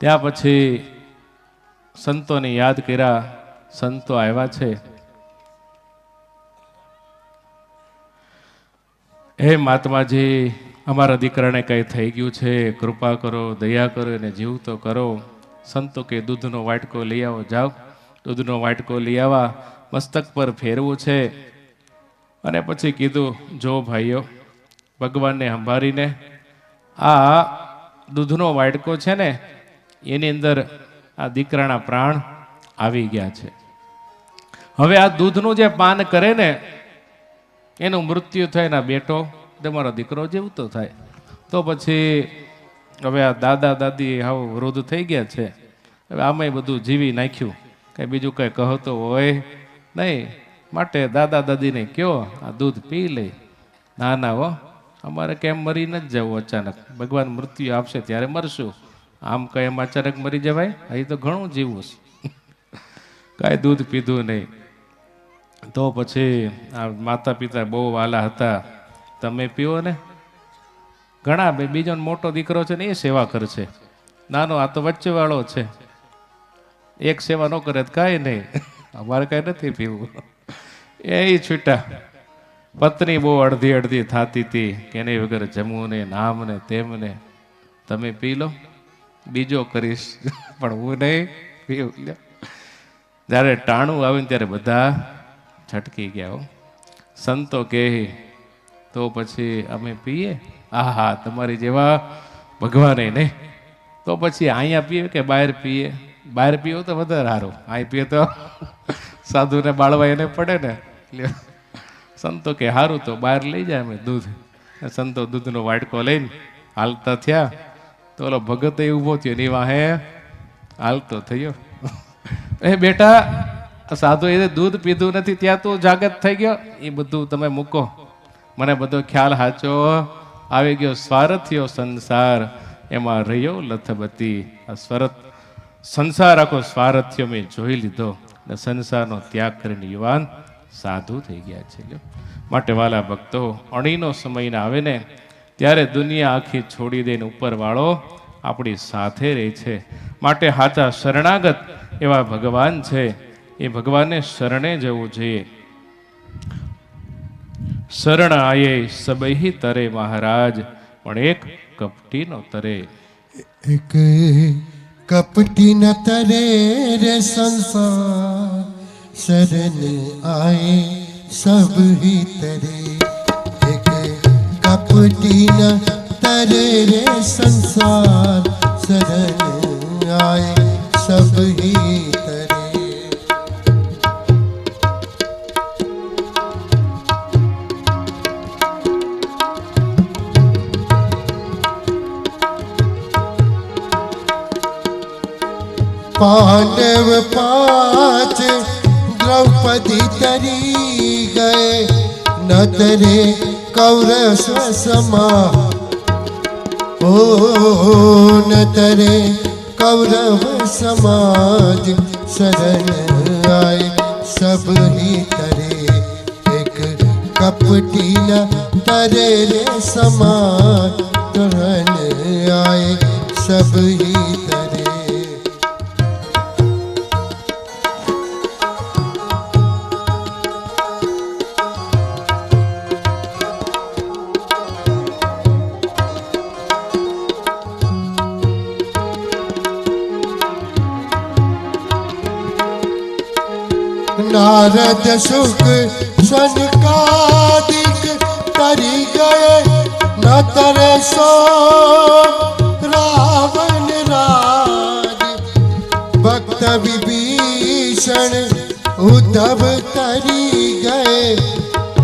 ત્યાં પછી સંતોને યાદ કર્યા. સંતો આવ્યા છે. હે મહાત્માજી, અમારા દીકરાને કંઈ થઈ ગયું છે, કૃપા કરો, દયા કરો, એને જીવતો કરો. સંતો કે દૂધનો વાટકો લઈ આવો. જાઓ, દૂધનો વાટકો લઈ આવવા, મસ્તક પર ફેરવું છે. અને પછી કીધું, જો ભાઈઓ, ભગવાનને સંભાળીને આ દૂધનો વાટકો છે ને, એની અંદર આ દીકરાના પ્રાણ આવી ગયા છે. હવે આ દૂધનું જે પાન કરે ને, એનું મૃત્યુ થાય ને બેટો, તમારો દીકરો જીવતો થાય. તો પછી હવે આ દાદા દાદી હાવ વૃદ્ધ થઈ ગયા છે. હવે આમાંય બધું જીવી નાખ્યું, કઈ બીજું કઈ કહતો હોય નહીં. માટે દાદા દાદીને કયો આ દૂધ પી લે. ના ના હો, અમારે કેમ મરી ન જવું અચાનક, ભગવાન મૃત્યુ આપશે ત્યારે મરશું. આમ કઈ એમ અચાનક મરી જવાય? અહીં તો ઘણું જીવું છે. કાંઈ દૂધ પીધું નહીં. તો પછી આ માતા પિતા બહુ વાલા હતા, તમે પીવો ને. ઘણા બીજો મોટો દીકરો છે ને એ સેવા કરશે, નાનો આ તો વચ્ચેવાળો છે, એક સેવા ન કરે તો કાંઈ નહીં, અમારે કાંઈ નથી પીવું. એ છૂટા. પત્ની બહુ અડધી અડધી થતી હતી કે એની વગર જમવું ને નામ ને તેમ ને, તમે પી લો બીજો કરીશ પણ હું નહીં પીવું. જ્યારે ટાણું આવ્યું ત્યારે બધા છટકી ગયા. સંતો કહે તો પછી અમે પીએ? આહા, તમારી જેવા ભગવાને નહીં. તો પછી અહીંયા પીએ કે બહાર પીએ? બહાર પીવો તો વધારે સારું, અહીં પીએ તો સાધુને બાળવા એને પડે ને. સંતો કે સારું તો બહાર લઈ જાય અમે દૂધ. સંતો દૂધનો વાટકો લઈને હાલતા થયા તો ઓલો ભગત એ ઊભો થયો ની વાહે હાલતો થયો. એ બેટા, સાધુ એ દૂધ પીધું નથી ત્યાં તું જાગૃત થઈ ગયો, એ બધું તમે મૂકો, મને બધો ખ્યાલ સાચો આવી ગયો. સ્વાર્થીયો સંસાર એમાં રહ્યો લથબતી. આ સંસાર આખો સ્વાર્થ્ય મેં જોઈ લીધો ને સંસારનો ત્યાગ કરીને યુવાન સાધુ થઈ ગયા છે. માટે વાલા ભક્તો, અણીનો સમય ના આવે ને ત્યારે દુનિયા આખી છોડી દઈને ઉપરવાળો આપણી સાથે રહે છે. માટે સાચા શરણાગત એવા ભગવાન છે, એ ભગવાનને શરણે જવું જોઈએ. શરણ આયે સબહી તરે મહારાજ, પણ એક કપટી નો તરે. એક કપટી ન તરે રે સંસાર, શરણ આए सब ही तरे. एक कपटी न तरे रे संसार, शरण आए सब ही तरे. पांडव पांच द्रौपदी तरी गए, न तरे कौरव समा. ओ न तरे कौरव समाज, शरण आए सब ही तरे. एक कपटी न तरे रे समाज, शरण आए सब ही तरे. नारद सुख सनकादिक तरी गए, न तरे सो रावण राज. भक्त विभीषण उद्धव तरी गए,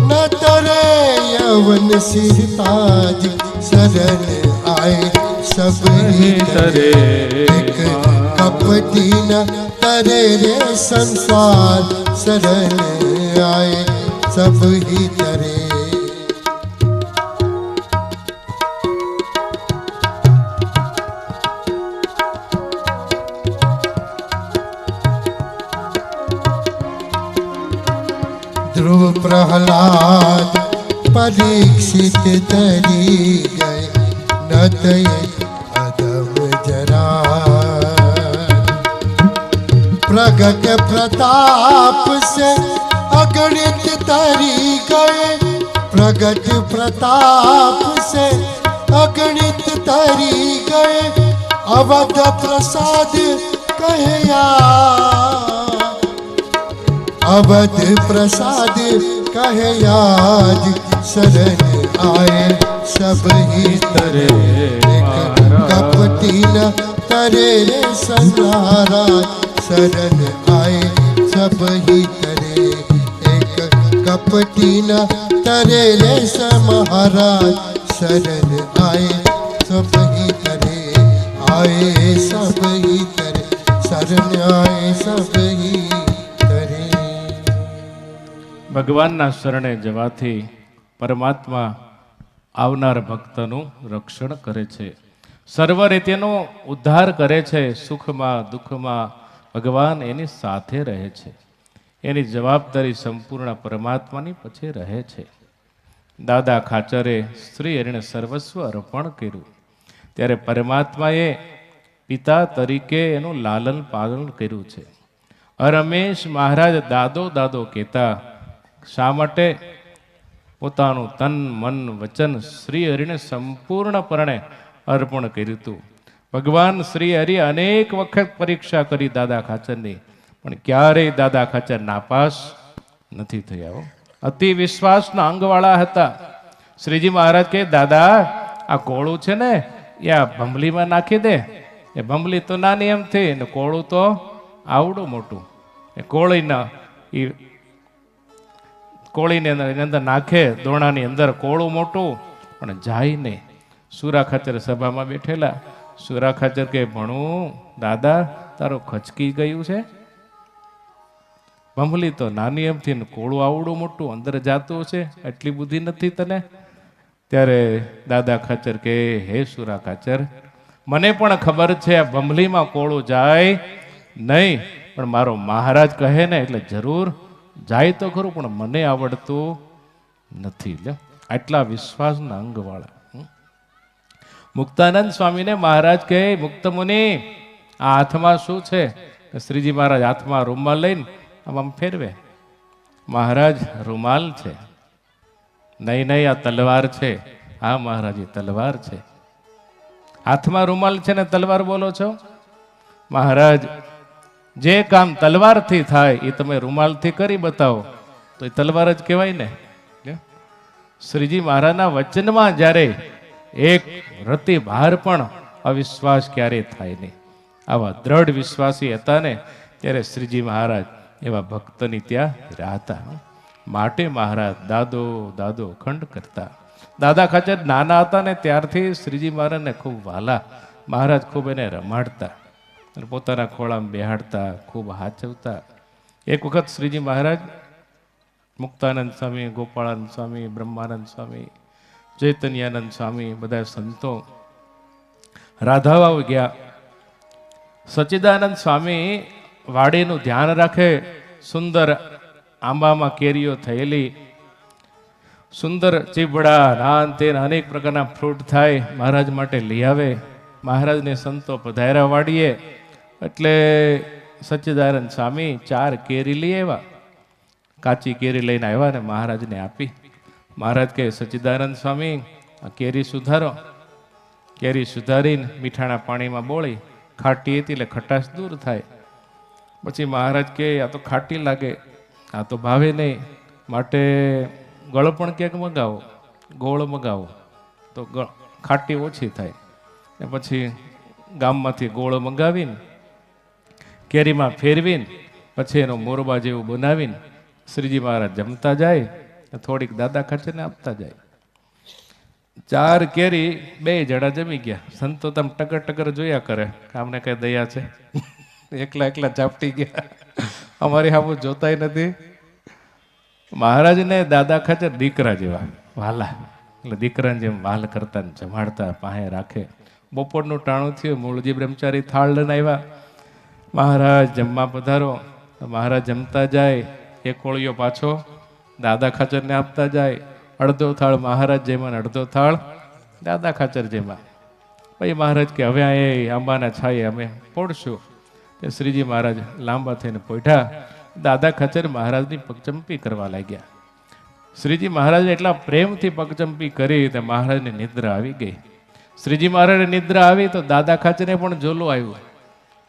न तरे यवन सिरताज. शरण आए सब ही तरे. एक कपटी न तरे रे संसार, शरण आए सब ही तरे. ध्रुव प्रहलाद परीक्षित तरी गए, न तय अधम जरा. प्रगट प्रताप से अगणित तरी गए, प्रगट प्रताप से अगणित तरी गए. अवध प्रसाद कहया, अवध प्रसाद कहयाज. शरण आए सब ही तरे. एक कपटी न तरे रे संसारा, शरण आए सब ही तरे. एक कपटी न तरे रे महाराज, शरण आए सब ही तरे. आए सब ही तरे, शरण आए सब ही तरे. ભગવાનના શરણે જવાથી પરમાત્મા આવનાર ભક્તનું રક્ષણ કરે છે, સર્વ રીતેનો ઉદ્ધાર કરે છે. સુખમાં દુઃખમાં ભગવાન એની સાથે રહે છે. એની જવાબદારી સંપૂર્ણ પરમાત્માની પછી રહે છે. દાદા ખાચરે શ્રી હરિને સર્વસ્વ અર્પણ કર્યું. ત્યારે પરમાત્માએ પિતા તરીકે એનું લાલન પાલન કર્યું છે. રમેશ મહારાજ દાદો દાદો કહેતા. શા માટે? પોતાનું તન મન વચન શ્રી હરિને સંપૂર્ણપણે અર્પણ કર્યું હતું. ભગવાન શ્રી હરિ અનેક વખત પરીક્ષા કરી દાદા ખાચરની, પણ ક્યારેય દાદા ખાચર નાપાસ નથી થયા હો. અતિ વિશ્વાસના અંગવાળા હતા. શ્રીજી મહારાજ કહે, દાદા આ કોળું છે ને એ આ ભંભલીમાં નાખી દે. એ ભંભલી તો નાની એમ થઈ ને કોળું તો આવડું મોટું. એ કોળીની અંદર નાખે, દોણાની અંદર કોળું મોટું, પણ જાય નહીં. સુરા ખાચર સભામાં બેઠેલા. સુરા ખાચર કે, ભણું દાદા તારું ખચકી ગયું છે. ભંભલી તો નાની એમથી ને કોળું આવડું મોટું અંદર જાતું છે, એટલી બુદ્ધિ નથી તને? ત્યારે દાદા ખાચર કે, હે સુરા ખાચર, મને પણ ખબર છે આ ભંભલીમાં કોળું જાય નહીં, પણ મારો મહારાજ કહે ને એટલે જરૂર જાય તો ખરું, પણ મને આવડતું નથી. આટલા વિશ્વાસના અંગવાળા. મુક્તાનંદ સ્વામીને મહારાજ કહે, મુક્ત મુનિ આ હાથમાં શું છે? શ્રીજી મહારાજ હાથમાં રૂમાલ લઈને આમ ફેરવે. મહારાજ રૂમાલ છે. નહીં નહીં, આ તલવાર છે. હા મહારાજ એ તલવાર છે. હાથમાં રૂમાલ છે ને તલવાર બોલો છો? મહારાજ જે કામ તલવારથી થાય એ તમે રૂમાલથી કરી બતાવો તો એ તલવાર જ કહેવાય ને. શ્રીજી મહારાજના વચનમાં જ્યારે એક રતિ ભાર પણ અવિશ્વાસ ક્યારેય થાય નહીં. આવા દ્રઢ વિશ્વાસી હતા ને, ત્યારે શ્રીજી મહારાજ એવા ભક્તની ત્યાં રહેતા. માટે મહારાજ દાદો દાદો ખંડ કરતા. દાદા ખાચર નાના હતા ને ત્યારથી શ્રીજી મહારાજને ખૂબ વાલા. મહારાજ ખૂબ એને રમાડતા અને પોતાના ખોળામાં બેહાડતા, ખૂબ હાચવતા. એક વખત શ્રીજી મહારાજ મુક્તાનંદ સ્વામી, ગોપાળાનંદ સ્વામી, બ્રહ્માનંદ સ્વામી, ચૈતન્યાનંદ સ્વામી બધા સંતો રાધાવાવ ગયા. સચ્ચિદાનંદ સ્વામી વાડીનું ધ્યાન રાખે. સુંદર આંબામાં કેરીઓ થયેલી, સુંદર ચીબડા, નાન તેન અનેક પ્રકારના ફ્રૂટ થાય, મહારાજ માટે લઈ આવે. મહારાજને સંતો પધાર્યા વાડીએ એટલે સચ્ચિદાનંદ સ્વામી 4 કેરી લઈ આવ્યા. કાચી કેરી લઈને આવ્યા ને મહારાજને આપી. મહારાજ કહે, સચ્ચિદાનંદ સ્વામી આ કેરી સુધારો. કેરી સુધારીને મીઠાના પાણીમાં બોળી, ખાટી હતી એટલે ખટાશ દૂર થાય. પછી મહારાજ કહે, આ તો ખાટી લાગે, આ તો ભાવે નહીં, માટે ગળો પણ ક્યાંક મગાવો, ગોળ મગાવો તો ખાટી ઓછી થાય. ને પછી ગામમાંથી ગોળ મંગાવીને કેરીમાં ફેરવીને પછી એનો મોરબા જેવું બનાવીને શ્રીજી મહારાજ જમતા જાય, થોડીક દાદા ખાચરને આપતા જાય. 4 કેરી 2 જણા જમી ગયા. સંતો તમ ટકર ટકર જોયા કરે, આમને કઈ દયા છે? એકલા એકલા ઝાપટી ગયા, અમારી હામું જોતાય નથી. મહારાજને દાદા ખાચર દીકરા જેવા વાલા, એટલે દીકરાને જેમ વાલ કરતા ને જમાડતા, પાસે રાખે. બપોરનું ટાણું થયું, મૂળજી બ્રહ્મચારી થાળ લઈને આવ્યા. મહારાજ જમવા પધારો. મહારાજ જમતા જાય, એક કોળિયો પાછો દાદા ખાચરને આપતા જાય. અડધો થાળ મહારાજ જેમાં, અડધો થાળ દાદા ખાચર જેમાં. પછી મહારાજ કે હવે એ આંબાના છાયે અમે પોડશું. તે શ્રીજી મહારાજ લાંબા થઈને પોઢ્યા. દાદા ખાચર મહારાજની પગચંપી કરવા લાગ્યા. શ્રીજી મહારાજે એટલા પ્રેમથી પગચંપી કરી તો મહારાજને નિદ્રા આવી ગઈ. શ્રીજી મહારાજને નિદ્રા આવી તો દાદા ખાચરને પણ ઝોલું આવ્યું.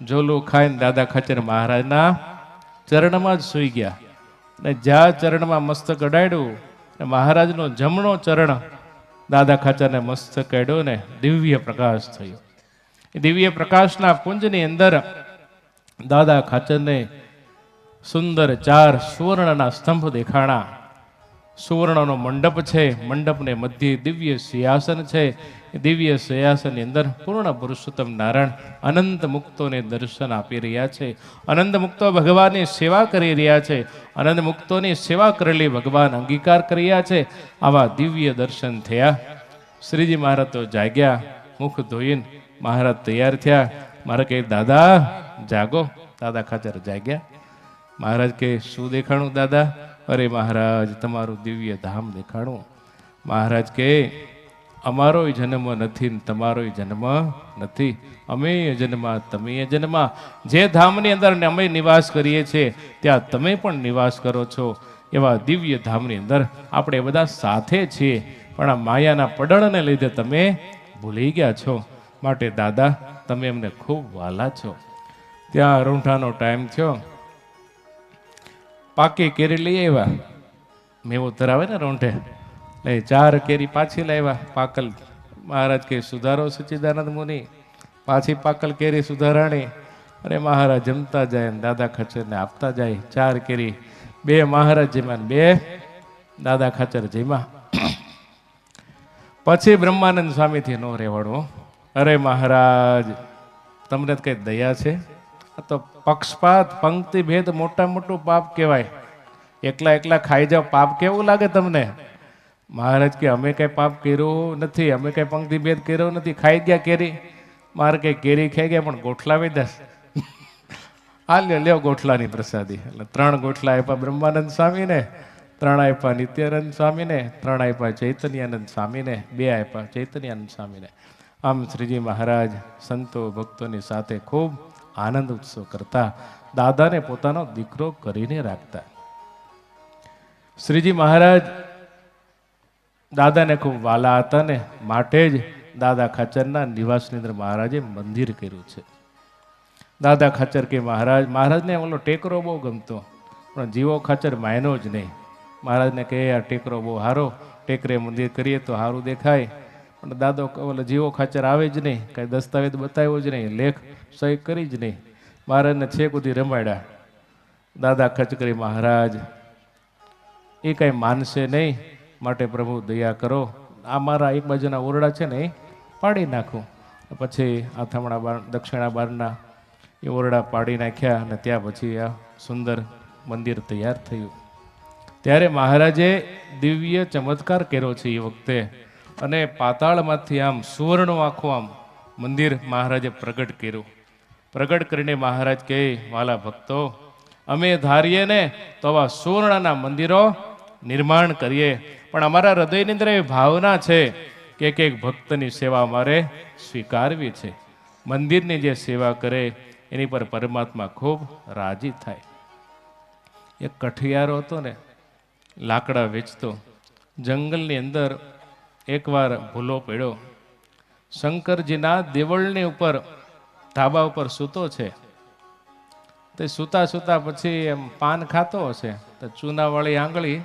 ઝોલું ખાઈને દાદા ખાચર મહારાજના ચરણમાં જ સૂઈ ગયા. અને જ્યાં ચરણમાં મસ્તક અડાડ્યું, મહારાજનો જમણો ચરણ દાદા ખાચરને મસ્તક અડ્યો ને દિવ્ય પ્રકાશ થયો. એ દિવ્ય પ્રકાશના પુંજની અંદર દાદા ખાચરને સુંદર 4 સુવર્ણના સ્તંભ દેખાણા. સુવર્ણનો મંડપ છે, મંડપને મધ્ય દિવ્ય સિંહાસન છે. દિવ્ય સિંહાસનની અંદર પૂર્ણ પુરુષોત્તમ નારાયણ અનંત મુક્તોને દર્શન આપી રહ્યા છે. અનંત મુક્તો ભગવાનની સેવા કરી રહ્યા છે. અનંત મુક્તોની સેવા કરેલી ભગવાન અંગીકાર કરી રહ્યા છે. આવા દિવ્ય દર્શન થયા. શ્રીજી મહારાજ તો જાગ્યા. મુખ ધોઈને મહારાજ તૈયાર થયા. મારે કહે, દાદા જાગો. દાદા ખાચર જાગ્યા. મહારાજ કે, શું દેખાણું દાદા? અરે મહારાજ તમારું દિવ્ય ધામ દેખાણું. મહારાજ કે અમારોય જન્મ નથી ને તમારોય જન્મ નથી, અમે જન્મા તમે જન્મા. જે ધામની અંદર ને અમે નિવાસ કરીએ છીએ ત્યાં તમે પણ નિવાસ કરો છો. એવા દિવ્ય ધામની અંદર આપણે બધા સાથે છીએ, પણ આ માયાના પડળને લીધે તમે ભૂલી ગયા છો. માટે દાદા તમે અમને ખૂબ વાલા છો. ત્યાં રૂંઠાનો ટાઈમ થયો, પાકી કેરી લઈ આવ્યા, મેવો ધરાવે ને રૂંઠે, એટલે 4 કેરી પાછી લાવ્યા પાકલ. મહારાજ કે સુધારો સચ્ચિદાનંદ મુનિ, પાછી પાકલ કેરી સુધારાણી. અરે મહારાજ જમતા જાય ને દાદા ખચરને આપતા જાય. 4 કેરી, 2 મહારાજ જમ્યા, 2 દાદા ખાચર જમ્યા. પછી બ્રહ્માનંદ સ્વામીથી નો રહેવાડો. અરે મહારાજ તમને કઈ દયા છે? આ તો પક્ષપાત, પંક્તિ ભેદ મોટા મોટું પાપ કહેવાય. એકલા એકલા ખાઈ જાવ, પાપ કેવું લાગે તમને? મહારાજ કે અમે કઈ પાપ કર્યું નથી, અમે કઈ પંક્તિ ભેદ કર્યો નથી, ખાઈ ગયા કેરી. મારે કઈ કેરી ખાઈ ગયા પણ ગોઠલા વેદાસ. આ લ્યો ગોઠલાની પ્રસાદી. એટલે 3 ગોઠલા આપ્યા બ્રહ્માનંદ સ્વામીને, 3 આપ્યા નિત્યાનંદ સ્વામીને, 3 આપ્યા ચૈતન્યાનંદ સ્વામીને, 2 આપ્યા ચૈતન્યાનંદ સ્વામીને. આમ શ્રીજી મહારાજ સંતો ભક્તોની સાથે ખૂબ આનંદ ઉત્સવ કરતા, દાદાને પોતાનો દીકરો કરીને રાખતા. શ્રીજી મહારાજ દાદાને ખૂબ વાલા હતા ને માટે જ દાદા ખાચરના નિવાસની અંદર મહારાજે મંદિર કર્યું છે. દાદા ખાચર કે મહારાજને ઓલો ટેકરો બહુ ગમતો, પણ જીવો ખાચર માયનો જ નહીં. મહારાજને કહે આ ટેકરો બહુ સારો, ટેકરે મંદિર કરીએ તો સારું દેખાય. પણ દાદો ઓલો જીવો ખાચર આવે જ નહીં, કાંઈ દસ્તાવેજ બતાવ્યો જ નહીં, લેખ સહી કરી જ નહીં. મહારાજને છેક સુધી રમાડ્યા. દાદા ખચકરી મહારાજ એ કાંઈ માનશે નહીં, માટે પ્રભુ દયા કરો, આ મારા એક બાજુના ઓરડા છે ને એ પાડી નાખું. પછી આથમણા બાર, દક્ષિણા બારના એ ઓરડા પાડી નાખ્યા અને ત્યાં પછી આ સુંદર મંદિર તૈયાર થયું. ત્યારે મહારાજે દિવ્ય ચમત્કાર કર્યો છે એ વખતે, અને પાતાળમાંથી આમ સુવર્ણ આખું આમ મંદિર મહારાજે પ્રગટ કર્યું. પ્રગટ કરીને મહારાજ કહે વાલા ભક્તો, અમે ધારીએ ને તો આવા સુવર્ણના મંદિરો નિર્માણ કરીએ, પણ અમારા હૃદયની અંદર એ ભાવના છે કે એક ભક્તની સેવા અમારે સ્વીકારવી છે. મંદિરની જે સેવા કરે એની પર પરમાત્મા ખૂબ રાજી થાય. એક કઠિયારો હતો ને, લાકડા વેચતો, જંગલની અંદર એકવાર ભૂલો પડ્યો. શંકરજીના દેવળની ઉપર ધાબા ઉપર સૂતો છે. તે સૂતા સૂતા પછી એમ પાન ખાતો હશે તો ચૂનાવાળી આંગળી,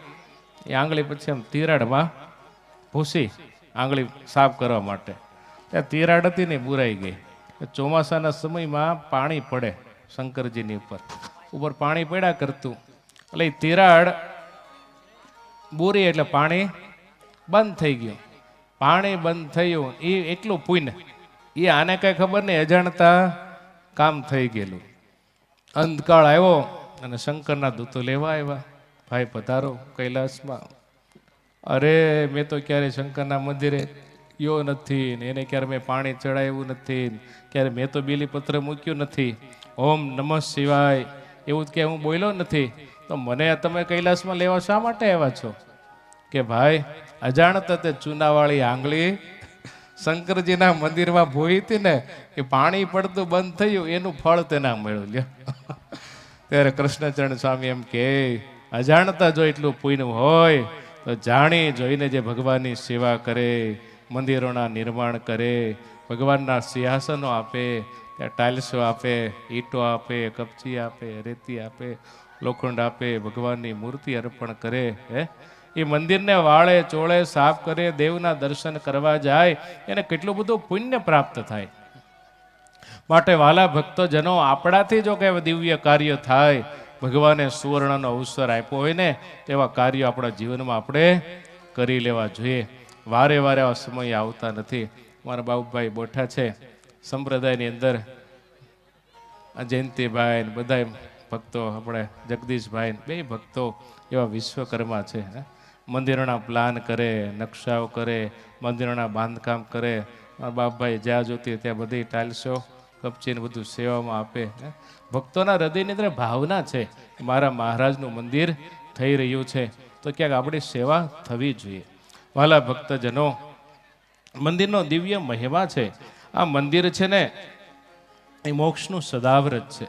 એ આંગળી પછી એમ તિરાડમાં ભૂસી આંગળી સાફ કરવા માટે. ત્યાં તિરાડ હતી ને બુરાઈ ગઈ. ચોમાસાના સમયમાં પાણી પડે શંકરજીની ઉપર પાણી પડ્યા કરતું, એટલે એ તિરાડ બુરી એટલે પાણી બંધ થઈ ગયું. પાણી બંધ થયું એ એટલું પુણ્ય, એ આને કઈ ખબર નહીં, અજાણતા કામ થઈ ગયેલું. અંધકાળ આવ્યો અને શંકરના દૂતો લેવા આવ્યા, ભાઈ પધારો કૈલાસમાં. અરે મેં તો ક્યારે શંકરના મંદિરે ગયો નથી ને એને ક્યારે મેં પાણી ચડાવ્યું નથી, ક્યારે મેં તો બીલીપત્ર મૂક્યું નથી, ઓમ નમઃ શિવાય એવું કે હું બોલ્યો નથી, તો મને તમે કૈલાસમાં લેવા શા માટે આવ્યા છો? કે ભાઈ અજાણતા તે ચૂનાવાળી આંગળી શંકરજીના મંદિરમાં ભોઈ હતી ને, એ પાણી પડતું બંધ થયું, એનું ફળ તેના મળ્યું. લ્યો ત્યારે કૃષ્ણચરણ સ્વામી એમ કે અજાણતા જો એટલું પુણ્ય હોય તો જાણી જોઈને જે ભગવાનની સેવા કરે, મંદિરોના નિર્માણ કરે, ભગવાનના સિંહાસનો આપે, ત્યાં ટાઇલ્સો આપે, ઈંટો આપે, કપચી આપે, રેતી આપે, લોખંડ આપે, ભગવાનની મૂર્તિ અર્પણ કરે, એ મંદિરને વાળે ચોળે સાફ કરે, દેવના દર્શન કરવા જાય, એને કેટલું બધું પુણ્ય પ્રાપ્ત થાય. માટે વાલા ભક્તજનો, આપણાથી જો કે દિવ્ય કાર્ય થાય, ભગવાને સુવર્ણનો અવસર આપ્યો હોય ને, તેવા કાર્યો આપણા જીવનમાં આપણે કરી લેવા જોઈએ. વારે વારે આવા સમય આવતા નથી. મારા બાબુભાઈ બોઠા છે સંપ્રદાયની અંદર, આ જયંતિભાઈ ને બધા ભક્તો, આપણે જગદીશભાઈ બે ભક્તો એવા વિશ્વકર્મા છે. મંદિરોના પ્લાન કરે, નકશાઓ કરે, મંદિરોના બાંધકામ કરે. મારા બાપભાઈ જ્યાં જોતી ત્યાં બધી ટાઇલ્સો કપચીને બધું સેવામાં આપે. ભક્તોના હૃદયની અંદર ભાવના છે મારા મહારાજનું મંદિર થઈ રહ્યું છે તો ક્યાંક આપણી સેવા થવી જોઈએ. વાલા ભક્તજનો, મંદિરનો દિવ્ય મહિમા છે. આ મંદિર છે ને એ મોક્ષનું સદાવ્રત છે.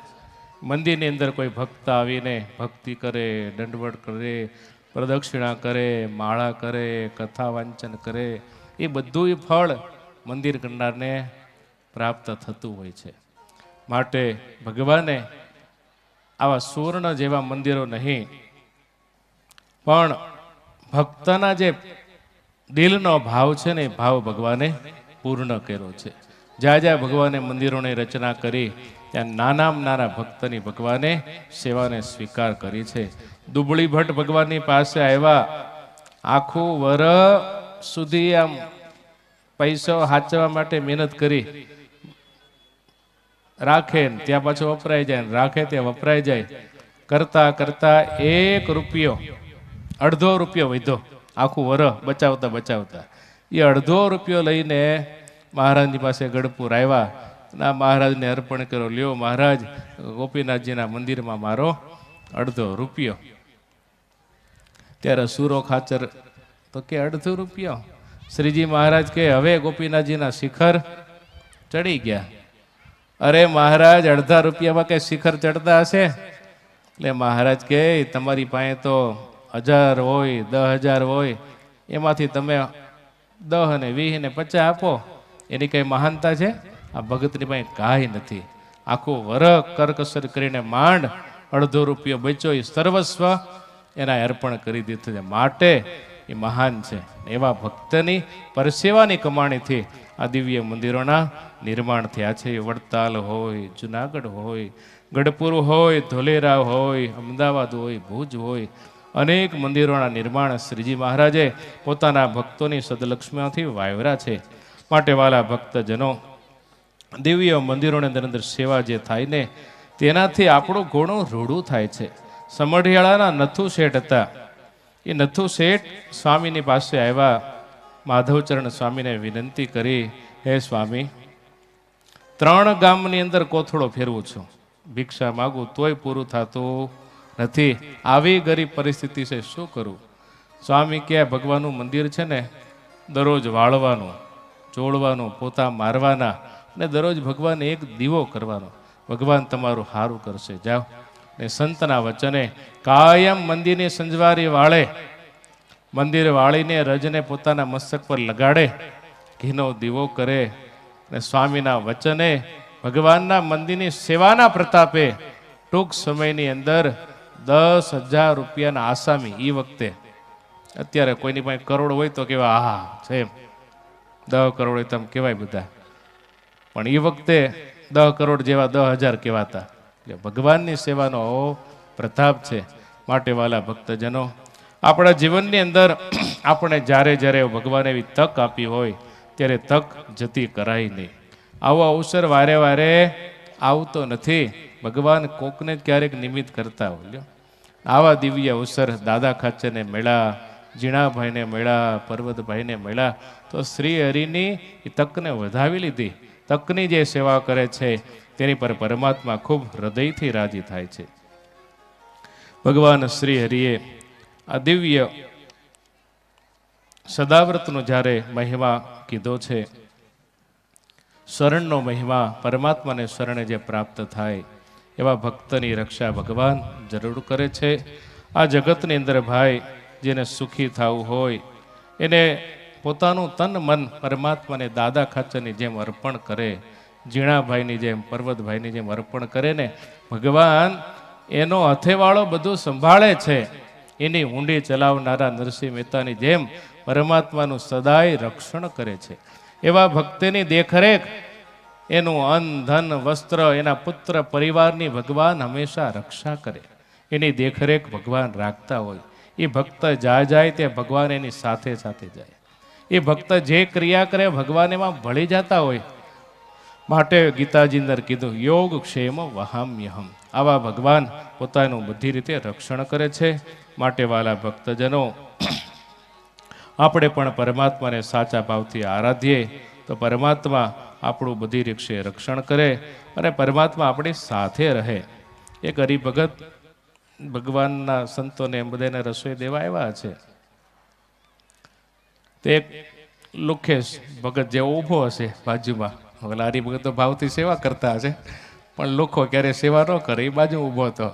મંદિરની અંદર કોઈ ભક્ત આવીને ભક્તિ કરે, દંડવત કરે, પ્રદક્ષિણા કરે, માળા કરે, કથા વાંચન કરે, એ બધું ફળ મંદિર કરનારને પ્રાપ્ત થતું હોય છે. માટે ભગવાને આવા સુવર્ણ જેવા મંદિરો નહીં, પણ ભક્તના જે દિલનો ભાવ છે ને એ ભાવ ભગવાને પૂર્ણ કર્યો છે. જ્યાં જ્યાં ભગવાને મંદિરોની રચના કરી ત્યાં નાનામાં નાના ભક્તની ભગવાને સેવાને સ્વીકાર કરી છે. દુબળી ભટ્ટ ભગવાનની પાસે આવ્યા, આખું વર્ષ સુધી આમ પૈસો હાચવા માટે મહેનત કરી, રાખે ત્યાં પાછો વપરાઈ જાય, રાખે ત્યાં વપરાઈ જાય, કરતા કરતા 1 રૂપિયો, અડધો રૂપિયો વધ્યો. આખું વરસ બચાવતા બચાવતા એ અડધો રૂપિયો લઈને મહારાજની પાસે ગઢપુર આવ્યા. ના મહારાજને અર્પણ કર્યો, લ્યો મહારાજ, ગોપીનાથજીના મંદિરમાં મારો અડધો રૂપિયો. ત્યારે સુરો ખાચર તો કે અડધો રૂપિયો? શ્રીજી મહારાજ કે હવે ગોપીનાથજીના શિખર ચડી ગયા. અરે મહારાજ, અડધા રૂપિયામાં કે શિખર ચડતા હશે? એટલે મહારાજ કે તમારી પાસે તો 1000 હોય, 10,000 હોય, એમાંથી તમે 10 અને 20 અને 50 આપો, એની કઈ મહાનતા છે? આ ભગતની પાસે કાંઈ નથી. આખું વરસ કરકસર કરીને માંડ અડધો રૂપિયો બચ્યો, એ સર્વસ્વ એના અર્પણ કરી દીધું છે. માટે એ મહાન છે. એવા ભક્તની પરસેવાની કમાણીથી આ દિવ્ય મંદિરોના નિર્માણ થયા છે. વડતાલ હોય, જુનાગઢ હોય, ગઢપુર હોય, ધોલેરા હોય, અમદાવાદ હોય, ભુજ હોય, અનેક મંદિરોના નિર્માણ શ્રીજી મહારાજે પોતાના ભક્તોની સદલક્ષ્મીમાંથી વાવરા છે. માટે વાલા ભક્તજનો, દિવ્ય મંદિરોની અંદર સેવા જે થાય ને તેનાથી આપણું ઘણું રૂડું થાય છે. સમઢિયાળાના નથુ શેઠ હતા. એ નથુ શેઠ સ્વામીની પાસે આવ્યા, માધવચરણ સ્વામીને વિનંતી કરી, હે સ્વામી, 3 ગામની અંદર કોથળો ફેરવું છું, ભિક્ષા માગું તોય પૂરું થતું નથી, આવી ગરીબ પરિસ્થિતિ છે, શું કરું? સ્વામી કે ભગવાનનું મંદિર છે ને, દરરોજ વાળવાનું, ચોળવાનું, પોતા મારવાના, અને દરરોજ ભગવાન એક દીવો કરવાનો, ભગવાન તમારું સારું કરશે, જાઓ. ને સંતના વચને કાયમ મંદિરની સંજવારી વાળે, મંદિર વાળીને રજને પોતાના મસ્તક પર લગાડે, ઘીનો દીવો કરે, અને સ્વામીના વચને ભગવાનના મંદિરની સેવાના પ્રતાપે ટૂંક સમયની અંદર 10,000 રૂપિયાના આસામી, એ વખતે, અત્યારે કોઈની પાસે કરોડ હોય તો કેવા આહા છે, 10 કરોડ હોય તો કહેવાય બધા, પણ એ વખતે 10 કરોડ જેવા 10,000 કહેવાતા. એટલે ભગવાનની સેવાનો પ્રતાપ છે. માટે વાલા ભક્તજનો, આપણા જીવનની અંદર આપણે જ્યારે જ્યારે ભગવાને એવી તક આપી હોય ત્યારે તક જતી કરાય નહીં. આવો અવસર વારે વારે આવતો નથી. ભગવાન કોકને જ ક્યારેક નિમિત્ત કરતા હોય. આવા દિવ્ય અવસર દાદા ખાચરને મળ્યા, જીણાભાઈને મળ્યા, પર્વતભાઈને મળ્યા, તો શ્રી હરિની એ તકને વધાવી લીધી. તકની જે સેવા કરે છે તેની પર પરમાત્મા ખૂબ હૃદયથી રાજી થાય છે. ભગવાન શ્રી હરિએ આ દિવ્ય સદાવ્રતનો જ્યારે મહિમા કીધો છે, શરણનો મહિમા, પરમાત્માને શરણે જે પ્રાપ્ત થાય એવા ભક્તની રક્ષા ભગવાન જરૂર કરે છે. આ જગતની અંદર ભાઈ જેને સુખી થવું હોય એને પોતાનું તન મન પરમાત્માને દાદા ખાચરની જેમ અર્પણ કરે, જીણાભાઈની જેમ, પર્વતભાઈની જેમ અર્પણ કરે ને, ભગવાન એનો હથેવાળો બધું સંભાળે છે. એની ઊંડી ચલાવનારા નરસિંહ મહેતાની જેમ પરમાત્માનું સદાય રક્ષણ કરે છે. એવા ભક્તની દેખરેખ, એનું અન્ન, ધન, વસ્ત્ર, એના પુત્ર પરિવારની ભગવાન હંમેશા રક્ષા કરે. એની દેખરેખ ભગવાન રાખતા હોય. એ ભક્ત જાય તે ભગવાન એની સાથે સાથે જાય. એ ભક્ત જે ક્રિયા કરે ભગવાન એમાં ભળી જતા હોય. માટે ગીતાજી અંદર કીધું, યોગ ક્ષેમ વહામ્યહમ. આવા ભગવાન પોતાનું બધી રીતે રક્ષણ કરે છે. માટે વાલા ભક્તજનો, આપણે પણ પરમાત્માને સાચા ભાવથી આરાધીએ તો પરમાત્મા આપણું બધી રીતે રક્ષણ કરે અને પરમાત્મા આપણી સાથે રહે. એક હરિભગત ભગવાનના સંતોને બધાને રસોઈ દેવા આવ્યા છે. તે એક લુખેશ ભગત જેવો ઊભો હશે બાજુમાં. હવે લારી ભગત તો ભાવથી સેવા કરતા હશે, પણ લુખો ક્યારે સેવા ન કરે એ બાજુ ઊભો હતો.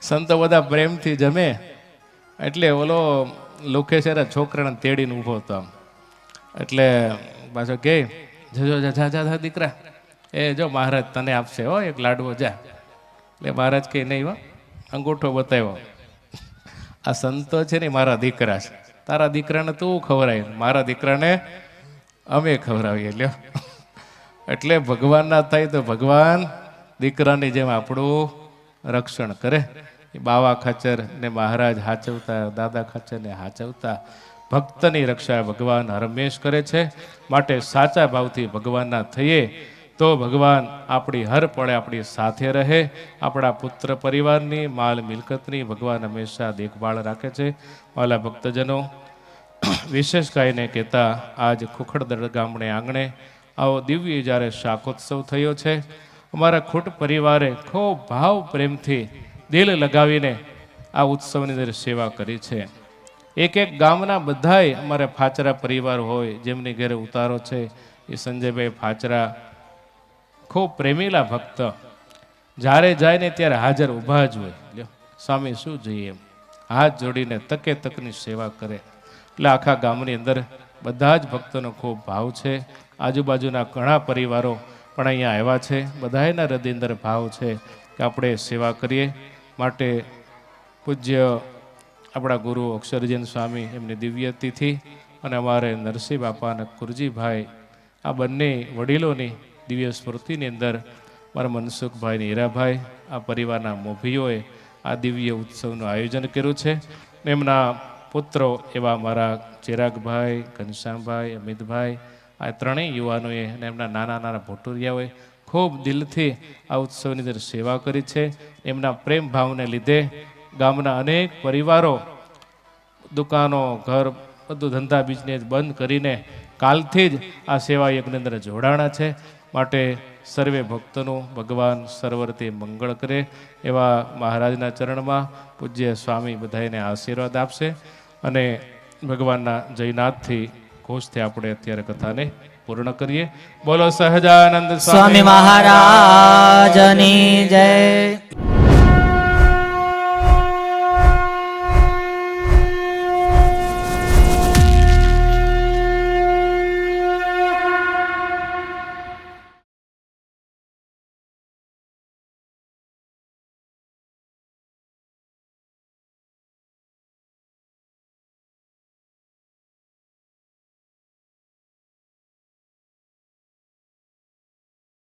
સંતો બધા પ્રેમથી જમે એટલે ઓલો લુખેશ એના છોકરાને તેડીને ઊભો હતો આમ. એટલે પાછો કે જજો જા જા દીકરા, એ જો મહારાજ તને આપશે હો એક લાડવો, જા. એટલે મહારાજ કે નહીં હો, અંગૂઠો બતાવ્યો, આ સંતો છે ને મારા દીકરા છે, તારા દીકરાને તું ખવડાય, મારા દીકરાને અમે ખવડાવીએ. લ્યો, એટલે ભગવાનના થાય તો ભગવાન દીકરાની જેમ આપણું રક્ષણ કરે. બાવા ખાચર ને મહારાજ હાચવતા, દાદા ખાચર ને હાચવતા, ભક્તની રક્ષા ભગવાન હરમેશ કરે છે. માટે સાચા ભાવથી ભગવાનના થઈએ તો ભગવાન આપણી હર પળે આપણી સાથે રહે. આપણા પુત્ર પરિવારની, માલ મિલકતની ભગવાન હંમેશા દેખભાળ રાખે છે. વાલા ભક્તજનો, વિશેષ કાંઈને કહેતા આજ ખુખડદળ ગામડે આંગણે આવો દિવ્ય જ્યારે શાકોત્સવ થયો છે. અમારા ખૂટ પરિવારે ખૂબ ભાવ પ્રેમથી દિલ લગાવીને આ ઉત્સવની અંદર સેવા કરી છે. એક એક ગામના બધાય અમારે ફાચરા પરિવાર હોય, જેમની ઘરે ઉતારો છે, એ સંજયભાઈ ફાચરા ખૂબ પ્રેમીલા ભક્ત, જ્યારે જાય ને ત્યારે હાજર ઊભા જ હોય. લ્યો, સ્વામી શું જોઈએ એમ હાથ જોડીને તકે તકની સેવા કરે. એટલે આખા ગામની અંદર બધા જ ભક્તોનો ખૂબ ભાવ છે. આજુબાજુના ઘણા પરિવારો પણ અહીંયા આવ્યા છે. બધાના હૃદય અંદર ભાવ છે કે આપણે સેવા કરીએ. માટે પૂજ્ય આપણા ગુરુ અક્ષરજન સ્વામી એમની દિવ્ય તિથિ અને અમારે નરસિંહ બાપા અને કુરજીભાઈ, આ બંને વડીલોની દિવ્ય સ્મૃતિની અંદર મારા મનસુખભાઈ ને હીરાભાઈ, આ પરિવારના મોભીઓએ આ દિવ્ય ઉત્સવનું આયોજન કર્યું છે. એમના પુત્રો એવા મારા ચિરાગભાઈ, ઘનશ્યામભાઈ, અમિતભાઈ, આ ત્રણેય યુવાનોએ અને એમના નાના નાના ભોટુરિયાઓએ ખૂબ દિલથી આ ઉત્સવની અંદર સેવા કરી છે. એમના પ્રેમ ભાવને લીધે ગામના અનેક પરિવારો દુકાનો, ઘર, બધું ધંધા બિઝનેસ બંધ કરીને કાલથી જ આ સેવા યજ્ઞની અંદર જોડાણા છે. માટે સર્વે ભક્તોનું ભગવાન સર્વરથી મંગળ કરે એવા મહારાજના ચરણમાં પૂજ્ય સ્વામી બધાને આશીર્વાદ આપશે. અને ભગવાનના જયનાથથી ઘોષથી આપણે અત્યારે કથાને પૂર્ણ કરીએ. બોલો સહજાનંદ સ્વામી મહારાજની